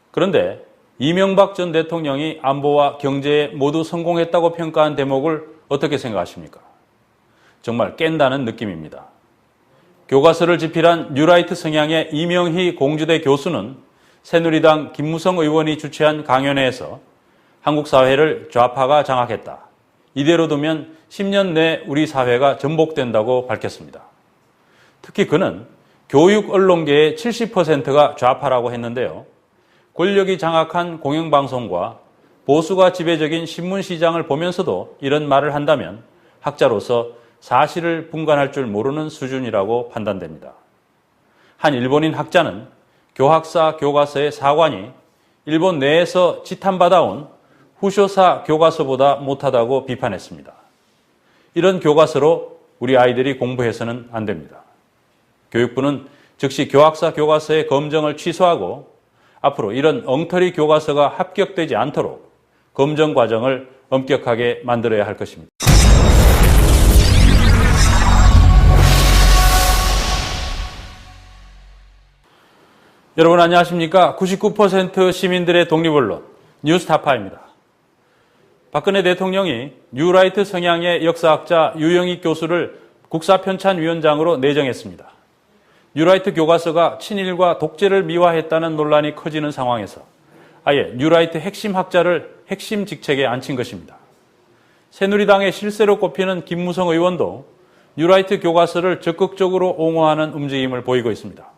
그런데 이명박 전 대통령이 안보와 경제에 모두 성공했다고 평가한 대목을 어떻게 생각하십니까? 정말 깬다는 느낌입니다. 교과서를 집필한 뉴라이트 성향의 이명희 공주대 교수는 새누리당 김무성 의원이 주최한 강연회에서 한국 사회를 좌파가 장악했다. 이대로 두면 10년 내 우리 사회가 전복된다고 밝혔습니다. 특히 그는 교육 언론계의 70%가 좌파라고 했는데요. 권력이 장악한 공영방송과 보수가 지배적인 신문시장을 보면서도 이런 말을 한다면 학자로서 사실을 분간할 줄 모르는 수준이라고 판단됩니다. 한 일본인 학자는 교학사 교과서의 사관이 일본 내에서 지탄받아온 후쇼사 교과서보다 못하다고 비판했습니다. 이런 교과서로 우리 아이들이 공부해서는 안 됩니다. 교육부는 즉시 교학사 교과서의 검정을 취소하고 앞으로 이런 엉터리 교과서가 합격되지 않도록 검정 과정을 엄격하게 만들어야 할 것입니다. 여러분 안녕하십니까? 99% 시민들의 독립언론 뉴스타파입니다. 박근혜 대통령이 뉴라이트 성향의 역사학자 유영익 교수를 국사편찬위원장으로 내정했습니다. 뉴라이트 교과서가 친일과 독재를 미화했다는 논란이 커지는 상황에서 아예 뉴라이트 핵심 학자를 핵심 직책에 앉힌 것입니다. 새누리당의 실세로 꼽히는 김무성 의원도 뉴라이트 교과서를 적극적으로 옹호하는 움직임을 보이고 있습니다.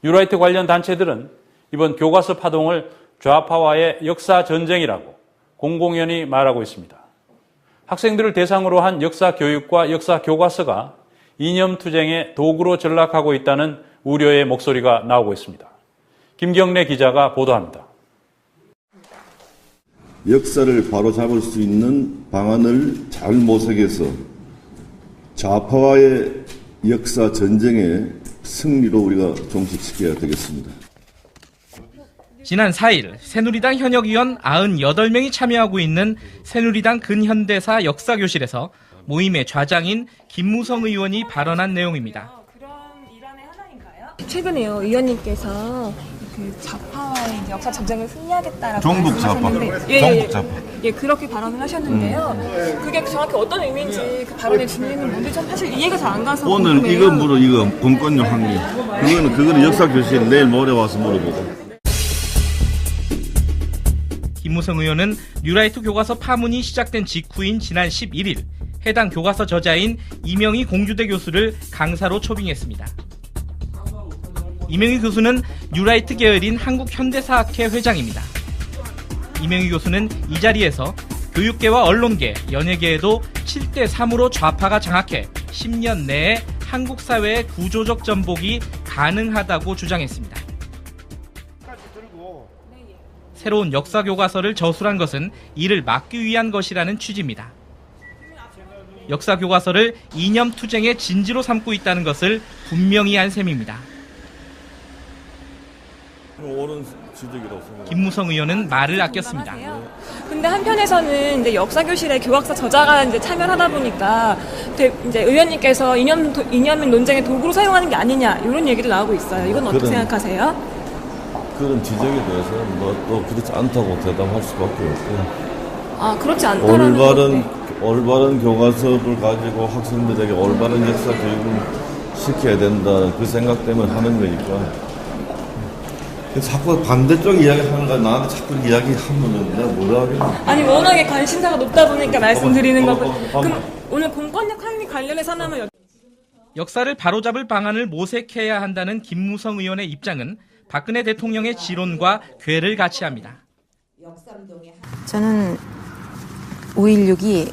뉴라이트 관련 단체들은 이번 교과서 파동을 좌파와의 역사 전쟁이라고 공공연히 말하고 있습니다. 학생들을 대상으로 한 역사 교육과 역사 교과서가 이념 투쟁의 도구로 전락하고 있다는 우려의 목소리가 나오고 있습니다. 김경래 기자가 보도합니다. 역사를 바로잡을 수 있는 방안을 잘 모색해서 좌파와의 역사 전쟁의 승리로 우리가 종식시켜야 되겠습니다. 지난 4일 새누리당 현역 의원 98명이 참여하고 있는 새누리당 근현대사 역사교실에서 모임의 좌장인 김무성 의원이 발언한 내용입니다. 최근에요 의원님께서 그 좌파와의 역사 전쟁을 승리하겠다라고 종북 좌파, 종북 좌파. 예, 그렇게 발언을 하셨는데요. 그게 정확히 어떤 의미인지 그 발언의 진위는 뭔지 좀 사실 이해가 잘 안 가서 오늘 궁금해요. 이거 물어 이거 공권력 항의. 그거는 역사 교실 내일 모레 와서 물어보고. 김무성 의원은 뉴라이트 교과서 파문이 시작된 직후인 지난 11일 해당 교과서 저자인 이명희 공주대 교수를 강사로 초빙했습니다. 이명희 교수는 뉴라이트 계열인 한국현대사학회 회장입니다. 이명희 교수는 이 자리에서 교육계와 언론계, 연예계에도 7대3으로 좌파가 장악해 10년 내에 한국 사회의 구조적 전복이 가능하다고 주장했습니다. 새로운 역사 교과서를 저술한 것은 이를 막기 위한 것이라는 취지입니다. 역사 교과서를 이념 투쟁의 진지로 삼고 있다는 것을 분명히 한 셈입니다. 김무성 의원은 말을 아꼈습니다. 근데 한편에서는 이제 역사교실에 교학사 저자가 이제 참여하다 보니까 이제 의원님께서 이념 논쟁의 도구로 사용하는 게 아니냐 이런 얘기도 나오고 있어요. 이건 어떻게 생각하세요? 그런 지적에 대해서는 또 그렇지 않다고 대답할 수밖에 없고. 아, 그렇지 않다라는 올바른 교과서를 가지고 학생들에게 올바른 역사 교육을 시켜야 된다는 그 생각 때문에 하는 거니까. 자꾸 반대쪽 이야기하는 거 나한테 자꾸 이야기하면은 내가 뭐라 하겠냐. 아니 워낙에 관심사가 높다 보니까 말씀드리는 거고. 그럼 오늘 공권력 확립 관련해서 하나만 역사를 바로잡을 방안을 모색해야 한다는 김무성 의원의 입장은 박근혜 대통령의 지론과 궤를 같이 합니다. 저는 5.16이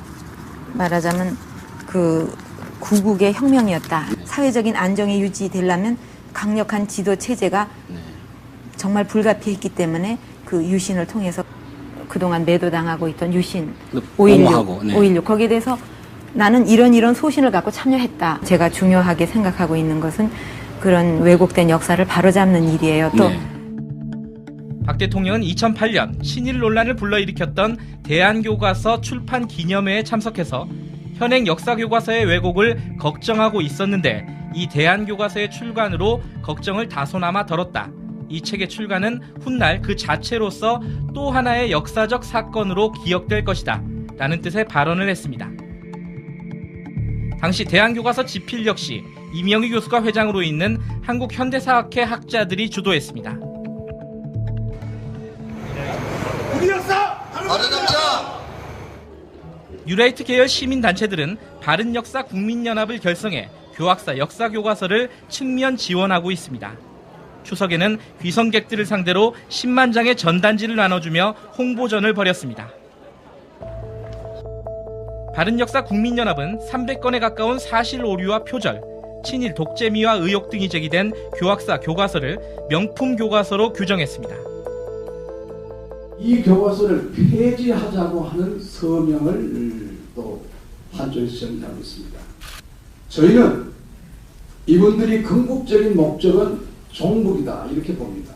말하자면 그 구국의 혁명이었다. 사회적인 안정이 유지되려면 강력한 지도 체제가 정말 불가피했기 때문에 그 유신을 통해서 그동안 매도당하고 있던 유신 5.16 거기에 대해서 나는 이런 소신을 갖고 참여했다. 제가 중요하게 생각하고 있는 것은 그런 왜곡된 역사를 바로잡는 일이에요. 또 박 대통령은 2008년 친일 논란을 불러일으켰던 대한교과서 출판 기념회에 참석해서 현행 역사교과서의 왜곡을 걱정하고 있었는데 이 대한교과서의 출간으로 걱정을 다소나마 덜었다. 이 책의 출간은 훗날 그 자체로서 또 하나의 역사적 사건으로 기억될 것이다. 라는 뜻의 발언을 했습니다. 당시 대한교과서 집필 역시 이명희 교수가 회장으로 있는 한국현대사학회 학자들이 주도했습니다. 우리 역사 바로잡자! 뉴라이트 계열 시민단체들은 바른역사 국민연합을 결성해 교학사 역사교과서를 측면 지원하고 있습니다. 추석에는 귀성객들을 상대로 10만 장의 전단지를 나눠주며 홍보전을 벌였습니다. 바른역사 국민연합은 300건에 가까운 사실 오류와 표절, 친일 독재미와 의혹 등이 제기된 교학사 교과서를 명품 교과서로 규정했습니다. 이 교과서를 폐지하자고 하는 서명을 또 한쪽에서 정리하고 있습니다. 저희는 이분들이 궁극적인 목적은 종북이다 이렇게 봅니다.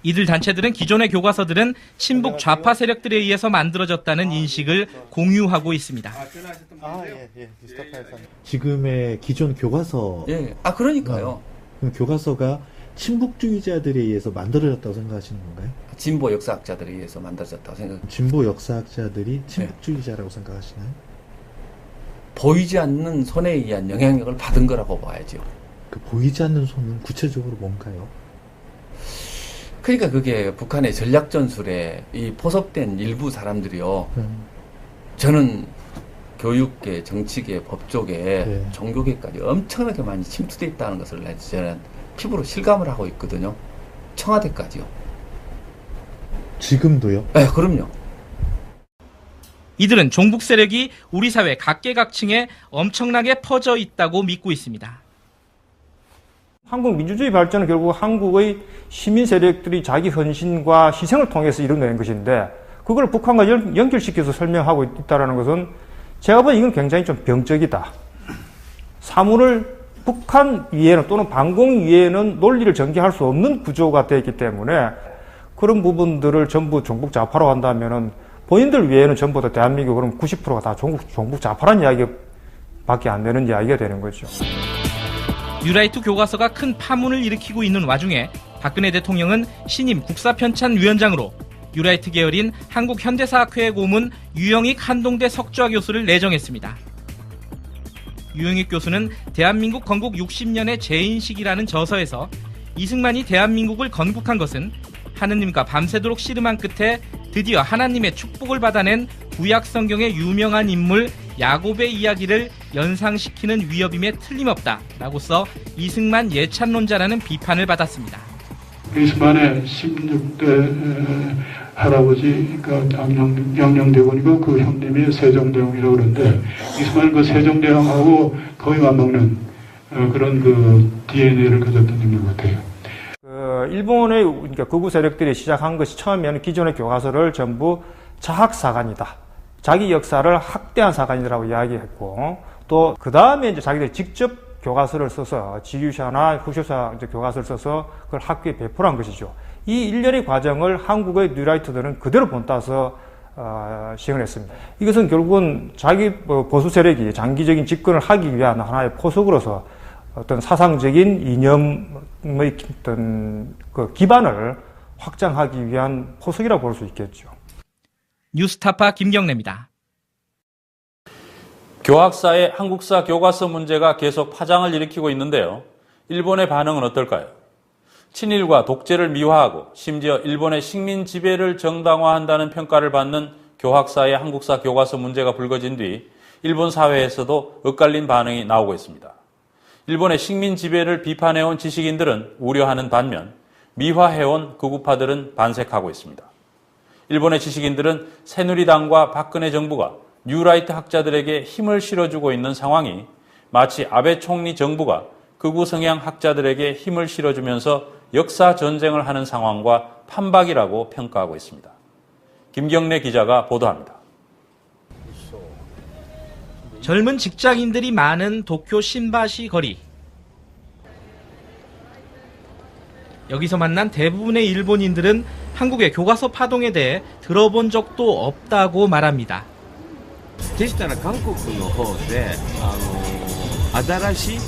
이들 단체들은 기존의 교과서들은 친북 좌파 세력들에 의해서 만들어졌다는 인식을 공유하고 있습니다. 지금의 기존 교과서. 그러니까요. 그럼 교과서가 친북주의자들에 의해서 만들어졌다고 생각하시는 건가요? 진보 역사학자들에 의해서 만들어졌다고 생각합니다. 진보 역사학자들이 친북주의자라고 생각하시나요? 보이지 않는 손에 의한 영향력을 받은 거라고 봐야죠. 그 보이지 않는 손은 구체적으로 뭔가요? 그러니까 그게 북한의 전략전술에 이 포섭된 일부 사람들이요. 저는 교육계, 정치계, 법조계, 종교계까지 엄청나게 많이 침투되어 있다는 것을 저는 피부로 실감을 하고 있거든요. 청와대까지요. 지금도요? 네, 그럼요. 이들은 종북 세력이 우리 사회 각계각층에 엄청나게 퍼져 있다고 믿고 있습니다. 한국 민주주의 발전은 결국 한국의 시민 세력들이 자기 헌신과 희생을 통해서 이루어낸 것인데 그걸 북한과 연결시켜서 설명하고 있다는 것은 제가 보기엔 이건 굉장히 좀 병적이다. 사물을 북한 위에는 또는 반공 위에는 논리를 전개할 수 없는 구조가 되어 있기 때문에 그런 부분들을 전부 종북 좌파로 한다면은 본인들 위에는 전부 다 대한민국 그럼 90%가 다 종북 좌파란 이야기밖에 안 되는 이야기가 되는 거죠. 뉴라이트 교과서가 큰 파문을 일으키고 있는 와중에 박근혜 대통령은 신임 국사편찬위원장으로 뉴라이트 계열인 한국현대사학회의 고문 유영익 한동대 석좌 교수를 내정했습니다. 유영익 교수는 대한민국 건국 60년의 재인식이라는 저서에서 이승만이 대한민국을 건국한 것은 하느님과 밤새도록 씨름한 끝에 드디어 하나님의 축복을 받아낸 구약 성경의 유명한 인물 야곱의 이야기를 연상시키는 위협임에 틀림없다라고 써 이승만 예찬론자라는 비판을 받았습니다. 이승만의 16대 할아버지가 영령대원이고 그 형님이 세종대왕이라고 그러는데 이승만은 그 세종대왕하고 거의 맞먹는 그런 그 DNA를 가졌던 인물 같아요. 일본의 그러니까 극우 세력들이 시작한 것이 처음에는 기존의 교과서를 전부 자학사관이다. 자기 역사를 학대한 사관이라고 이야기했고 또 그 다음에 이제 자기들이 직접 교과서를 써서 지규샤나 후쇼사 교과서를 써서 그걸 학교에 배포한 것이죠. 이 일련의 과정을 한국의 뉴라이트들은 그대로 본따서 시행했습니다. 이것은 결국은 자기 보수 세력이 장기적인 집권을 하기 위한 하나의 포석으로서 어떤 사상적인 이념의 어떤 그 기반을 확장하기 위한 포석이라고 볼 수 있겠죠. 뉴스타파 김경래입니다. 교학사의 한국사 교과서 문제가 계속 파장을 일으키고 있는데요. 일본의 반응은 어떨까요? 친일과 독재를 미화하고 심지어 일본의 식민 지배를 정당화한다는 평가를 받는 교학사의 한국사 교과서 문제가 불거진 뒤 일본 사회에서도 엇갈린 반응이 나오고 있습니다. 일본의 식민 지배를 비판해온 지식인들은 우려하는 반면 미화해온 극우파들은 반색하고 있습니다. 일본의 지식인들은 새누리당과 박근혜 정부가 뉴라이트 학자들에게 힘을 실어주고 있는 상황이 마치 아베 총리 정부가 극우 성향 학자들에게 힘을 실어주면서 역사 전쟁을 하는 상황과 판박이라고 평가하고 있습니다. 김경래 기자가 보도합니다. 젊은 직장인들이 많은 도쿄 신바시 거리. 여기서 만난 대부분의 일본인들은 한국의 교과서 파동에 대해 들어본 적도 없다고 말합니다. でしたら韓国の方で新しい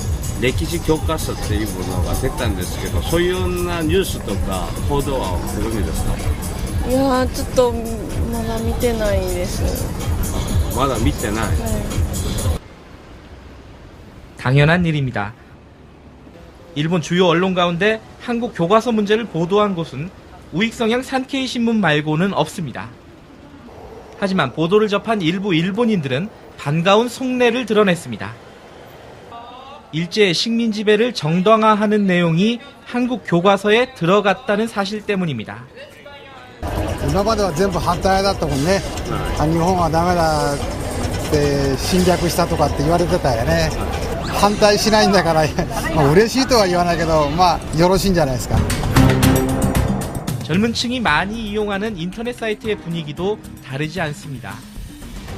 歴史教科書っていうものが出たんですけど、そういうようなニュースとか報道はご存知ですか？いやーちょっとまだ見てないです。まだ見てない。 당연한 일입니다. 일본 주요 언론 가운데 한국 교과서 문제를 보도한 곳은 우익성향 산케이 신문 말고는 없습니다. 하지만 보도를 접한 일부 일본인들은 반가운 속내를 드러냈습니다. 일제의 식민 지배를 정당화하는 내용이 한국 교과서에 들어갔다는 사실 때문입니다. 今までは全部反対だったもんね。日本はダメだって侵略したとかって言われてたよね。反対しないんだから、嬉しいとは言わないけど、よろしいんじゃないですか。 젊은 층이 많이 이용하는 인터넷 사이트의 분위기도 다르지 않습니다.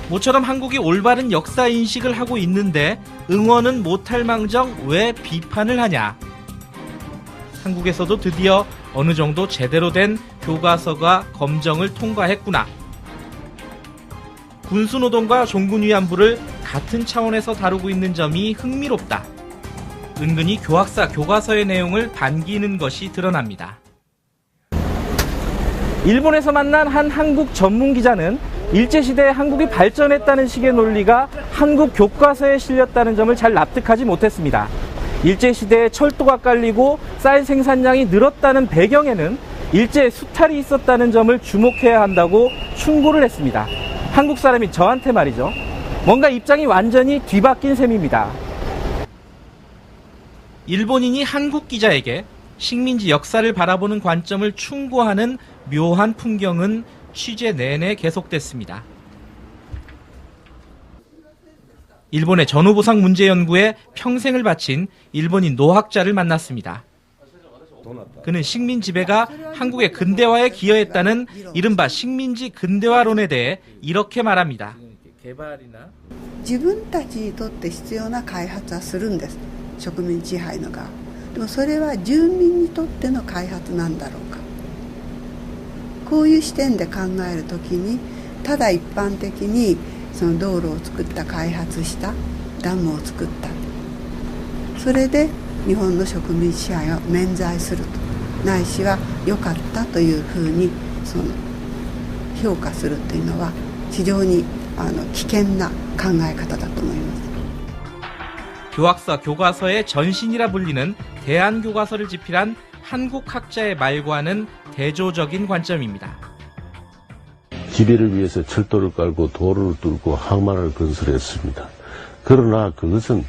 모처럼 한국이 올바른 역사 인식을 하고 있는데 응원은 못할 망정 왜 비판을 하냐. 한국에서도 드디어 어느 정도 제대로 된 교과서가 검정을 통과했구나. 군수노동과 종군위안부를 같은 차원에서 다루고 있는 점이 흥미롭다. 은근히 교학사 교과서의 내용을 반기는 것이 드러납니다. 일본에서 만난 한 한국 전문 기자는 일제시대에 한국이 발전했다는 식의 논리가 한국 교과서에 실렸다는 점을 잘 납득하지 못했습니다. 일제시대에 철도가 깔리고 쌀 생산량이 늘었다는 배경에는 일제에 수탈이 있었다는 점을 주목해야 한다고 충고를 했습니다. 한국 사람이 저한테 말이죠. 뭔가 입장이 완전히 뒤바뀐 셈입니다. 일본인이 한국 기자에게 식민지 역사를 바라보는 관점을 충고하는 묘한 풍경은 취재 내내 계속됐습니다. 일본의 전후보상 문제 연구에 평생을 바친 일본인 노학자를 만났습니다. 그는 식민 지배가 한국의 근대화에 기여했다는 이른바 식민지 근대화론에 대해 이렇게 말합니다. 自分たちにとって必要な開発はするんです。植民地支配の側。でもそれは住民にとっての開発なんだろうか。こういう視点で考えるときに、ただ一般的にその道路を作った開発したダムを作った。それで日本の植民地支配を免罪すると、ないしは良かったというふうにその評価するというのは非常に危険な考え方だと思います。 교학사 교과서의 전신이라 불리는 대한교과서를 집필한 한국 학자의 말과는 대조적인 관점입니다. 지배를 위해서 철도를 깔고 도로를 뚫고 항만을 건설했습니다. 그러나 그것은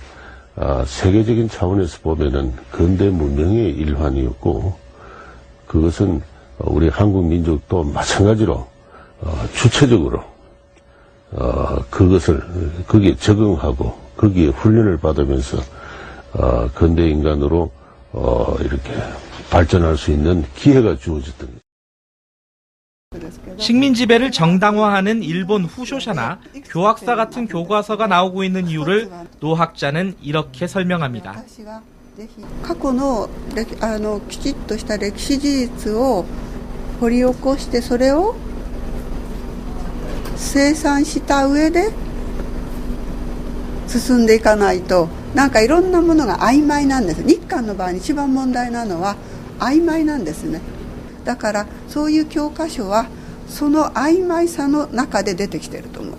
세계적인 차원에서 보면은 근대 문명의 일환이었고, 그것은 우리 한국 민족도 마찬가지로 주체적으로 그것을 거기에 적응하고 거기에 훈련을 받으면서 근대 인간으로 이렇게 발전할 수 있는 기회가 주어졌던 거예요. 식민 지배를 정당화하는 일본 후쇼샤나 교학사 같은 교과서가 나오고 있는 이유를 노 학자는 이렇게 설명합니다. 過去のきちっとした歴史事実を掘り起こしてそれを清算した上で進んでいかないとなんかいろんなものが曖昧なんです。日韓の場合に一番問題なのは曖昧なんですね。だからそういう教科書はその曖昧さの中で出てきていると思う。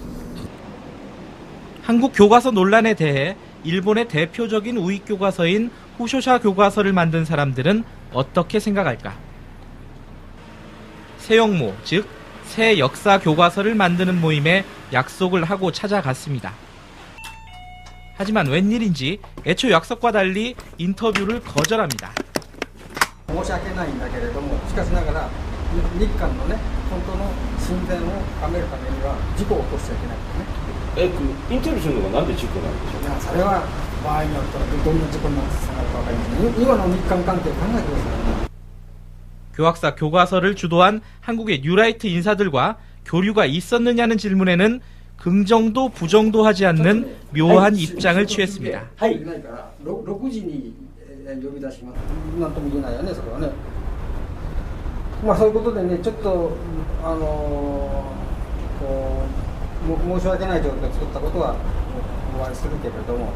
한국 교과서 논란에 대해 일본의 대표적인 우익 교과서인 후쇼샤 교과서를 만든 사람들은 어떻게 생각할까? 세영모, 즉 새 역사 교과서를 만드는 모임에 약속을 하고 찾아갔습니다. 하지만 웬일인지 애초 약속과 달리 인터뷰를 거절합니다. 申し訳ないんだけれども、しかしながら日韓のね本当の親善を深めるためには事故を起こしちゃいけないんですね。インタビューするのがなんで事故なんでしょう。いやそれは場合によってはどんな事故になってつながるかわかりません。今の日韓関係を考えてください。 교학사 교과서를 주도한 한국의 뉴라이트 인사들과 교류가 있었느냐는 질문에는 긍정도 부정도 하지 않는 묘한 입장을 취했습니다. 6時に呼び出します。なんとも言えないよね、それはね。まあそういうことでね、ちょっと申し訳ない状況を作ったことはお詫びするけれども。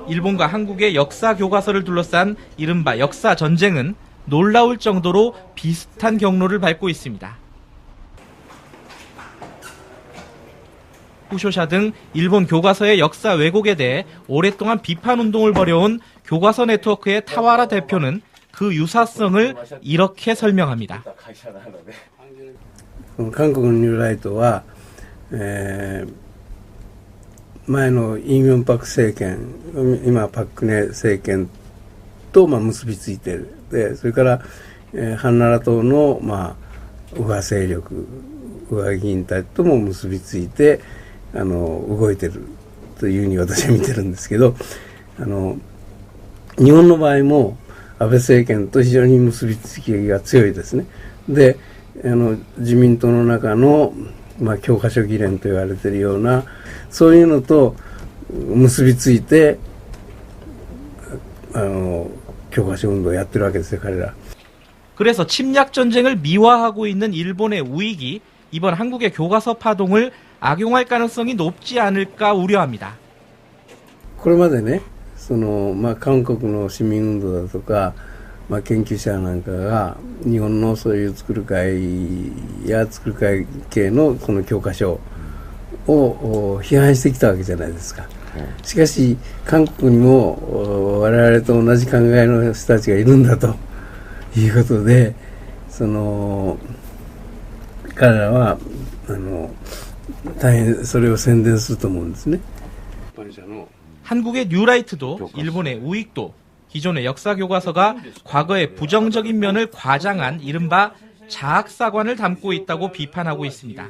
일본과 한국의 역사 교과서를 둘러싼 이른바 역사 전쟁은 놀라울 정도로 비슷한 경로를 밟고 있습니다. 후쇼샤 등 일본 교과서의 역사 왜곡에 대해 오랫동안 비판 운동을 벌여온 교과서 네트워크의 타와라 대표는 그 유사성을 이렇게 설명합니다. 한국 뉴라이트は前のイ・ミョンパク政権、今パク・クネ政権と結びついている。で、それからハンナラ党の右派勢力、右派議員たちとも結びついて動いているというふうに私は見てるんですけど、日本の場合も安倍政権と非常に結びつきが強いですね。で、自民党の中の教科書議連と言われているようなそういうのと結びついて教科書運動をやってるわけですよ、彼ら。 그래서 침략 전쟁을 미화하고 있는 일본의 우익이 이번 한국의 교과서 파동을 악용할 가능성이 높지 않을까 우려합니다. これまでね、韓国の市民運動だとか、研究者なんかが日本のそういう作る会や作る会系のその教科書を批判してきたわけじゃないですか。しかし韓国にも我々と同じ考えの人たちがいるんだということで、彼らは大変それを宣伝すると思うんですね。 한국의 뉴라이트도 일본의 우익도 기존의 역사 교과서가 과거의 부정적인 면을 과장한 이른바 자학사관을 담고 있다고 비판하고 있습니다.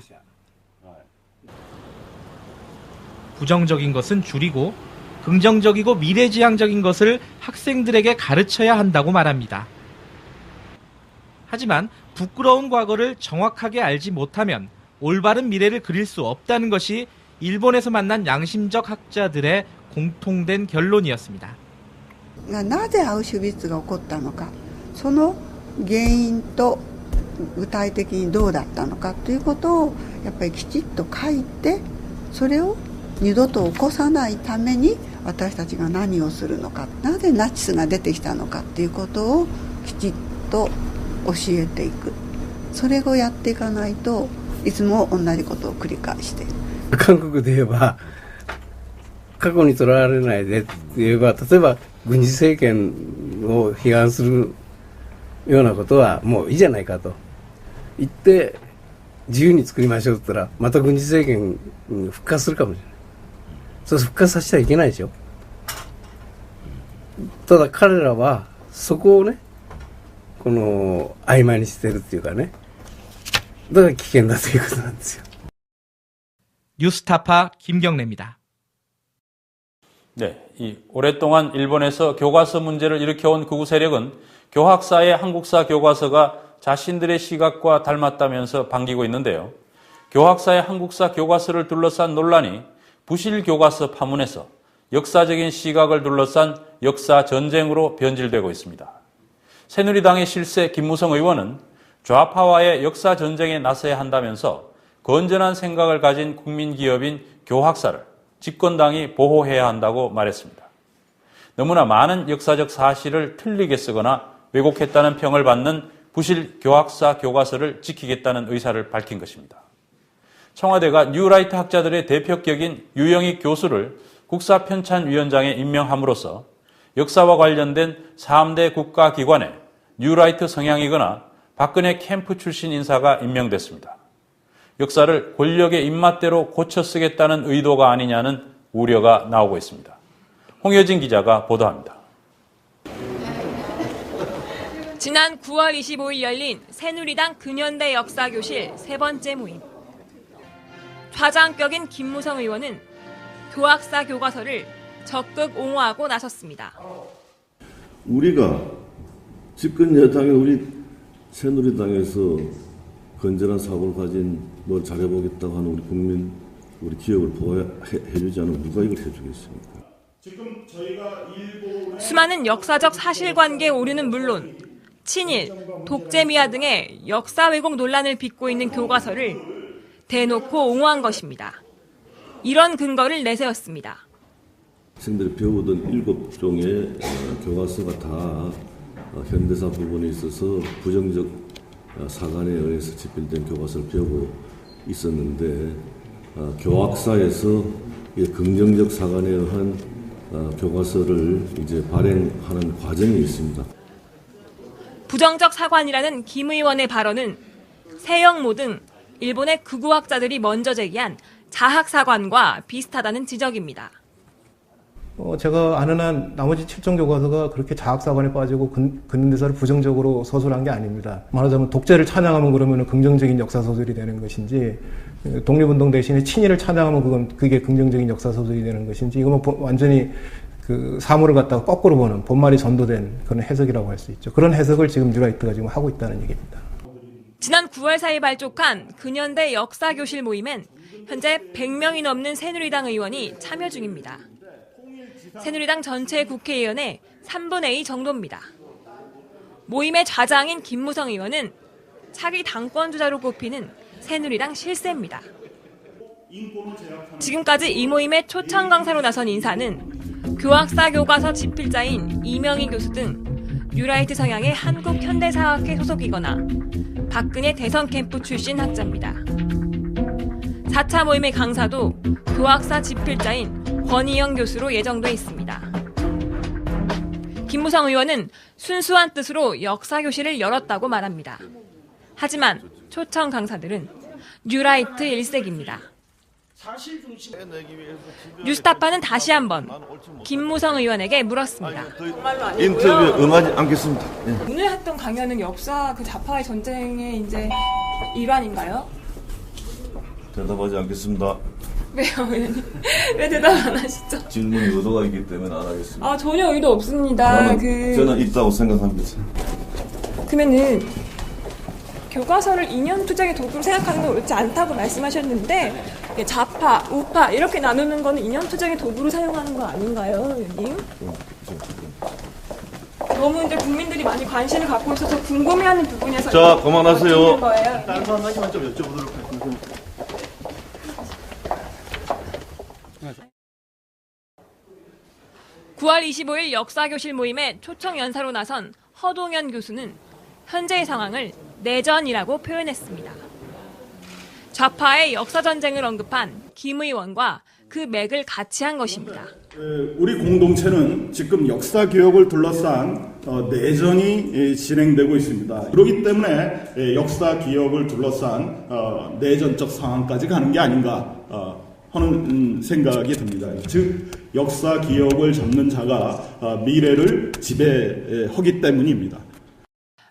부정적인 것은 줄이고 긍정적이고 미래지향적인 것을 학생들에게 가르쳐야 한다고 말합니다. 하지만 부끄러운 과거를 정확하게 알지 못하면 올바른 미래를 그릴 수 없다는 것이 일본에서 만난 양심적 학자들의 공통된 결론이었습니다. なぜアウシュビッツが起こったのか、その原因と具体的にどうだったのかということをやっぱりきちっと書いて、それを二度と起こさないために私たちが何をするのか、なぜナチスが出てきたのかということをきちっと教えていく。それをやっていかないといつも同じことを繰り返している。韓国で言えば過去にとらわれないでって言えば、例えば軍事政権を批判するようなことはもういいじゃないかと行って自由に作りましょうって言ったらまた軍事政権復活するかもしれない。そう復活させちゃいけないでしょ。ただ彼らはそこをねこの曖昧にしてるっていうかね、だから危険だということなんですよ。 뉴스타파 김경래입니다. 네, 이 오랫동안 일본에서 교과서 문제를 일으켜온 극우 세력은 교학사의 한국사 교과서가 자신들의 시각과 닮았다면서 반기고 있는데요. 교학사의 한국사 교과서를 둘러싼 논란이 부실 교과서 파문에서 역사적인 시각을 둘러싼 역사 전쟁으로 변질되고 있습니다. 새누리당의 실세 김무성 의원은 좌파와의 역사 전쟁에 나서야 한다면서 건전한 생각을 가진 국민기업인 교학사를 집권당이 보호해야 한다고 말했습니다. 너무나 많은 역사적 사실을 틀리게 쓰거나 왜곡했다는 평을 받는 부실 교학사 교과서를 지키겠다는 의사를 밝힌 것입니다. 청와대가 뉴라이트 학자들의 대표격인 유영익 교수를 국사편찬위원장에 임명함으로써 역사와 관련된 3대 국가기관에 뉴라이트 성향이거나 박근혜 캠프 출신 인사가 임명됐습니다. 역사를 권력의 입맛대로 고쳐 쓰겠다는 의도가 아니냐는 우려가 나오고 있습니다. 홍여진 기자가 보도합니다. 지난 9월 25일 열린 새누리당 근현대 역사교실 세 번째 모임. 좌장격인 김무성 의원은 교학사 교과서를 적극 옹호하고 나섰습니다. 우리가 집권 여당의 우리 새누리당에서 건전한 사고를 가진 뭘 잘해보겠다고 하는 우리 국민, 우리 기업을 보호해주지 않으면 누가 이걸 해주겠습니까? 지금 저희가 일부 수많은 역사적 사실관계 오류는 물론 친일, 독재미화 등의 역사 왜곡 논란을 빚고 있는 교과서를 대놓고 옹호한 것입니다. 이런 근거를 내세웠습니다. 학생들이 배우던 7종의 교과서가 다 현대사 부분에 있어서 부정적 사관에 의해서 집필된 교과서를 배우고 있었는데 교학사에서 긍정적 사관에 의한 교과서를 이제 발행하는 과정이 있습니다. 부정적 사관이라는 김 의원의 발언은 세영모 등 일본의 극우학자들이 먼저 제기한 자학사관과 비슷하다는 지적입니다. 제가 아는 한 나머지 7종 교과서가 그렇게 자학사관에 빠지고 근대사를 부정적으로 서술한 게 아닙니다. 말하자면 독재를 찬양하면 그러면 긍정적인 역사서술이 되는 것인지, 독립운동 대신에 친일을 찬양하면 그게 긍정적인 역사서술이 되는 것인지, 이거는 완전히 그 사물을 갖다가 거꾸로 보는 본말이 전도된 그런 해석이라고 할 수 있죠. 그런 해석을 지금 뉴라이트가 지금 하고 있다는 얘기입니다. 지난 9월 4일 발족한 근현대 역사교실 모임엔 현재 100명이 넘는 새누리당 의원이 참여 중입니다. 새누리당 전체 국회의원의 3분의 2 정도입니다. 모임의 좌장인 김무성 의원은 차기 당권주자로 꼽히는 새누리당 실세입니다. 지금까지 이 모임의 초청 강사로 나선 인사는 교학사 교과서 집필자인 이명희 교수 등 뉴라이트 성향의 한국현대사학회 소속이거나 박근혜 대선 캠프 출신 학자입니다. 4차 모임의 강사도 교학사 집필자인 권희영 교수로 예정돼 있습니다. 김무성 의원은 순수한 뜻으로 역사교실을 열었다고 말합니다. 하지만 초청 강사들은 뉴라이트 일색입니다. 뉴스타파는 다시 한번 김무성 의원에게 물었습니다. 인터뷰 응하지 않겠습니다. 네. 오늘 했던 강연은 역사 그 좌파의 전쟁의 이제 일환인가요? 대답하지 않겠습니다. 왜요, 의원님? 왜 대답 안 하시죠? 질문 의도가 있기 때문에 안 하겠습니다. 아, 전혀 의도 없습니다. 저는 있다고 생각합니다. 그러면은 교과서를 이념 투쟁의 도구로 생각하는 건 옳지 않다고 말씀하셨는데 좌파, 우파 이렇게 나누는 거는 이념 투쟁의 도구로 사용하는 거 아닌가요, 의원님? 너무 이제 국민들이 많이 관심을 갖고 있어서 궁금해하는 부분에서 자, 그만하세요. 다른 거 하나만 좀 여쭤보도록 하겠습니다. 9월 25일 역사교실 모임에 초청 연사로 나선 허동현 교수는 현재의 상황을 내전이라고 표현했습니다. 좌파의 역사전쟁을 언급한 김 의원과 그 맥을 같이 한 것입니다. 우리 공동체는 지금 역사 기억을 둘러싼 내전이 진행되고 있습니다. 그렇기 때문에 역사 기억을 둘러싼 내전적 상황까지 가는 게 아닌가 하는 생각이 듭니다. 즉 역사 기억을 잡는 자가 미래를 지배하기 때문입니다.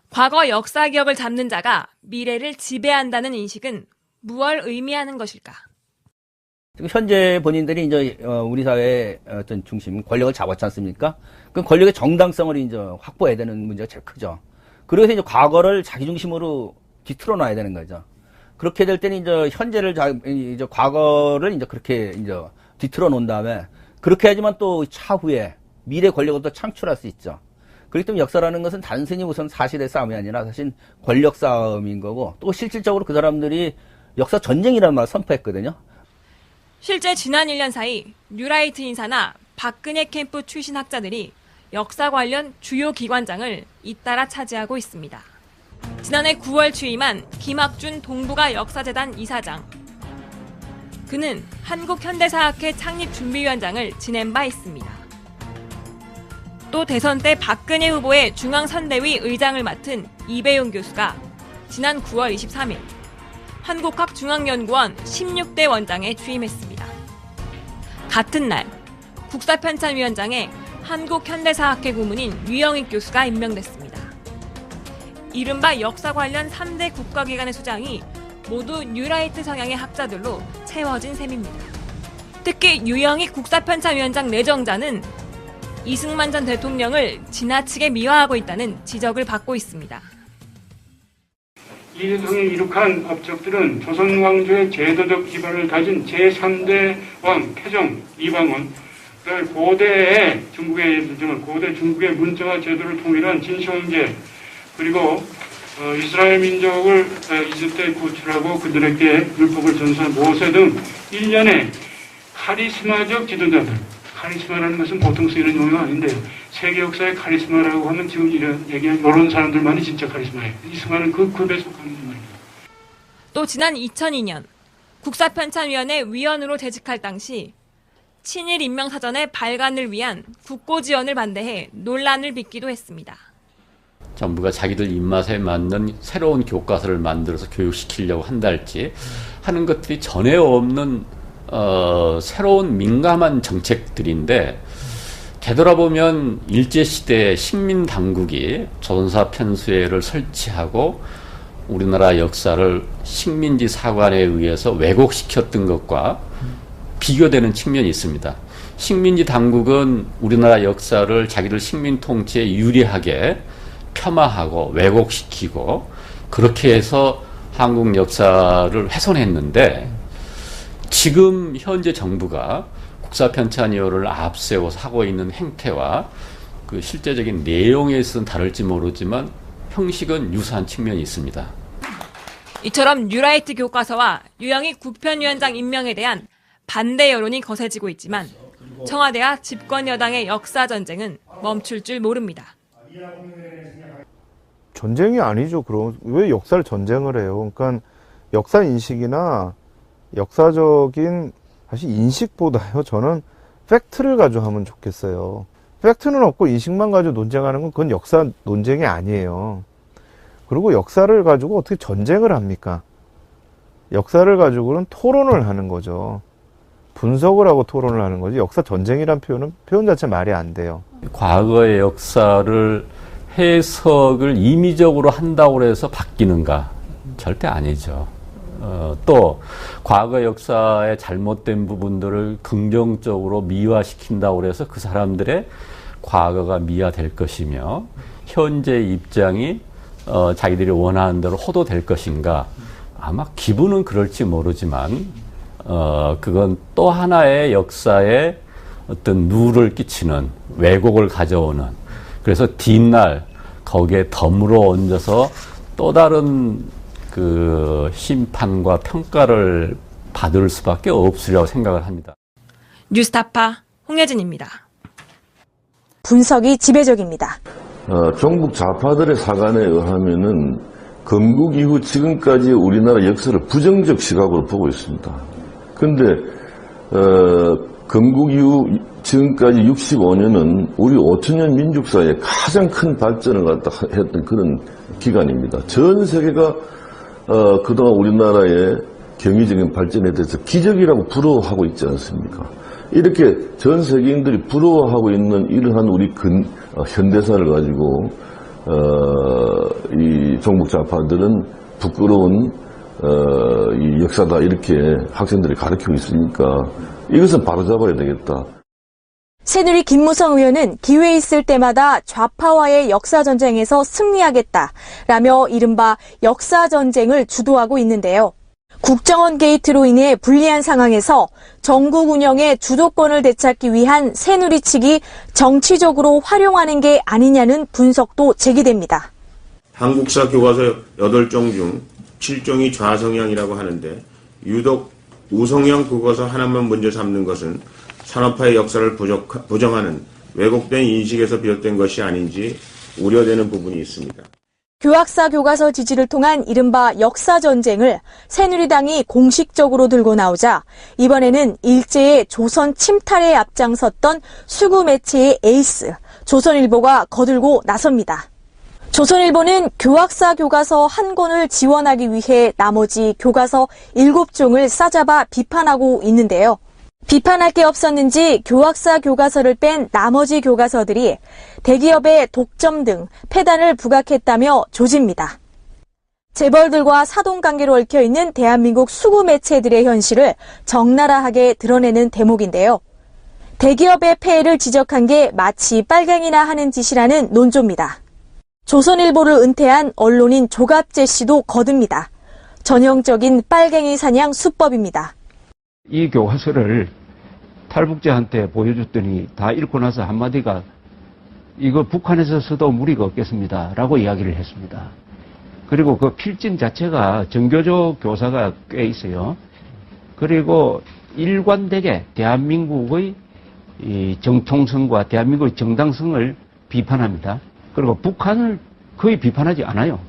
과거 역사 기억을 잡는 자가 미래를 지배한다는 인식은 무엇을 의미하는 것일까? 현재 본인들이 이제 우리 사회의 어떤 중심 권력을 잡았지 않습니까? 그 권력의 정당성을 이제 확보해야 되는 문제가 제일 크죠. 그래서 이제 과거를 자기 중심으로 뒤틀어 놔야 되는 거죠. 그렇게 될 때는 이제 현재를 이제 과거를 이제 그렇게 이제 뒤틀어 놓은 다음에 그렇게 해야지만 또 차후에 미래 권력을 또 창출할 수 있죠. 그렇기 때문에 역사라는 것은 단순히 우선 사실의 싸움이 아니라 사실 권력 싸움인 거고 또 실질적으로 그 사람들이 역사 전쟁이라는 말을 선포했거든요. 실제 지난 1년 사이 뉴라이트 인사나 박근혜 캠프 출신 학자들이 역사 관련 주요 기관장을 잇따라 차지하고 있습니다. 지난해 9월 취임한 김학준 동북아 역사재단 이사장. 그는 한국현대사학회 창립준비위원장을 지낸 바 있습니다. 또 대선 때 박근혜 후보의 중앙선대위 의장을 맡은 이배용 교수가 지난 9월 23일 한국학중앙연구원 16대 원장에 취임했습니다. 같은 날 국사편찬위원장에 한국현대사학회 고문인 유영익 교수가 임명됐습니다. 이른바 역사 관련 3대 국가기관의 수장이 모두 뉴라이트 성향의 학자들로 채워진 셈입니다. 특히 유영익 국사편찬위원장 내정자는 이승만 전 대통령을 지나치게 미화하고 있다는 지적을 받고 있습니다. 이대통이 이룩한 업적들은 조선왕조의 제도적 기반을 가진 제3대 왕 태종 이방원, 고대 중국의 문자와 제도를 통일한 진시황제, 그리고 이스라엘 민족을 이집트에 구출하고 그들에게 율법을 전수한 모세 등 일련의 카리스마적 지도자들. 카리스마라는 것은 보통 쓰이는 용어가 아닌데요. 세계 역사의 카리스마라고 하면 지금 얘기하는 이런 사람들만이 진짜 카리스마예요. 이승만은 그 급에 속하는 말입니다. 또 지난 2002년 국사편찬위원회 위원으로 재직할 당시 친일 인명사전의 발간을 위한 국고 지원을 반대해 논란을 빚기도 했습니다. 정부가 자기들 입맛에 맞는 새로운 교과서를 만들어서 교육시키려고 한달지 하는 것들이 전에 없는 새로운 민감한 정책들인데 되돌아보면 일제시대에 식민당국이 조선사 편수회를 설치하고 우리나라 역사를 식민지 사관에 의해서 왜곡시켰던 것과 비교되는 측면이 있습니다. 식민지 당국은 우리나라 역사를 자기들 식민 통치에 유리하게 폄하하고 왜곡시키고 그렇게 해서 한국 역사를 훼손했는데 지금 현재 정부가 국사편찬위원회를 앞세워서 하고 있는 행태와 그 실제적인 내용에 있어서는 다를지 모르지만 형식은 유사한 측면이 있습니다. 이처럼 뉴라이트 교과서와 유영익 국편위원장 임명에 대한 반대 여론이 거세지고 있지만 청와대와 집권 여당의 역사 전쟁은 멈출 줄 모릅니다. 전쟁이 아니죠. 그럼 왜 역사를 전쟁을 해요? 그러니까 역사 인식이나 역사적인 사실 인식보다요. 저는 팩트를 가지고 하면 좋겠어요. 팩트는 없고 인식만 가지고 논쟁하는 건 그건 역사 논쟁이 아니에요. 그리고 역사를 가지고 어떻게 전쟁을 합니까? 역사를 가지고는 토론을 하는 거죠. 분석을 하고 토론을 하는 거지. 역사 전쟁이란 표현 자체 말이 안 돼요. 과거의 역사를 해석을 임의적으로 한다고 해서 바뀌는가? 절대 아니죠. 또 과거 역사의 잘못된 부분들을 긍정적으로 미화시킨다고 해서 그 사람들의 과거가 미화될 것이며 현재 입장이 자기들이 원하는 대로 호도될 것인가? 아마 기분은 그럴지 모르지만 그건 또 하나의 역사에 어떤 누를 끼치는 왜곡을 가져오는 그래서 뒷날 거기에 덤으로 얹어서 또 다른 그 심판과 평가를 받을 수밖에 없으리라고 생각을 합니다. 뉴스타파 홍혜진입니다. 분석이 지배적입니다. 종북 좌파들의 사관에 의하면은 건국 이후 지금까지 우리나라 역사를 부정적 시각으로 보고 있습니다. 그런데 건국 이후 지금까지 65년은 우리 5천년 민족사의 가장 큰 발전을 갖다 했던 그런 기간입니다. 전 세계가 그동안 우리나라의 경제적인 발전에 대해서 기적이라고 부러워하고 있지 않습니까? 이렇게 전 세계인들이 부러워하고 있는 이러한 우리 현대사를 가지고 이 종북 좌파들은 부끄러운 이 역사다 이렇게 학생들이 가르치고 있으니까 이것은 바로잡아야 되겠다. 새누리 김무성 의원은 기회 있을 때마다 좌파와의 역사전쟁에서 승리하겠다라며 이른바 역사전쟁을 주도하고 있는데요. 국정원 게이트로 인해 불리한 상황에서 전국 운영의 주도권을 되찾기 위한 새누리 측이 정치적으로 활용하는 게 아니냐는 분석도 제기됩니다. 한국사 교과서 8종 중 7종이 좌성향이라고 하는데 유독 우성향 교과서 하나만 먼저 잡는 것은 산업화의 역사를 부정하는 왜곡된 인식에서 비롯된 것이 아닌지 우려되는 부분이 있습니다. 교학사 교과서 지지를 통한 이른바 역사전쟁을 새누리당이 공식적으로 들고 나오자 이번에는 일제의 조선 침탈에 앞장섰던 수구 매체의 에이스 조선일보가 거들고 나섭니다. 조선일보는 교학사 교과서 한 권을 지원하기 위해 나머지 교과서 7종을 싸잡아 비판하고 있는데요. 비판할 게 없었는지 교학사 교과서를 뺀 나머지 교과서들이 대기업의 독점 등 폐단을 부각했다며 조집니다. 재벌들과 사돈관계로 얽혀있는 대한민국 수구 매체들의 현실을 적나라하게 드러내는 대목인데요. 대기업의 폐해를 지적한 게 마치 빨갱이나 하는 짓이라는 논조입니다. 조선일보를 은퇴한 언론인 조갑재 씨도 거듭니다. 전형적인 빨갱이 사냥 수법입니다. 이 교과서를 탈북자한테 보여줬더니 다 읽고 나서 한마디가 이거 북한에서 써도 무리가 없겠습니다 라고 이야기를 했습니다. 그리고 그 필진 자체가 정교조 교사가 꽤 있어요. 그리고 일관되게 대한민국의 이 정통성과 대한민국의 정당성을 비판합니다. 그리고 북한을 거의 비판하지 않아요.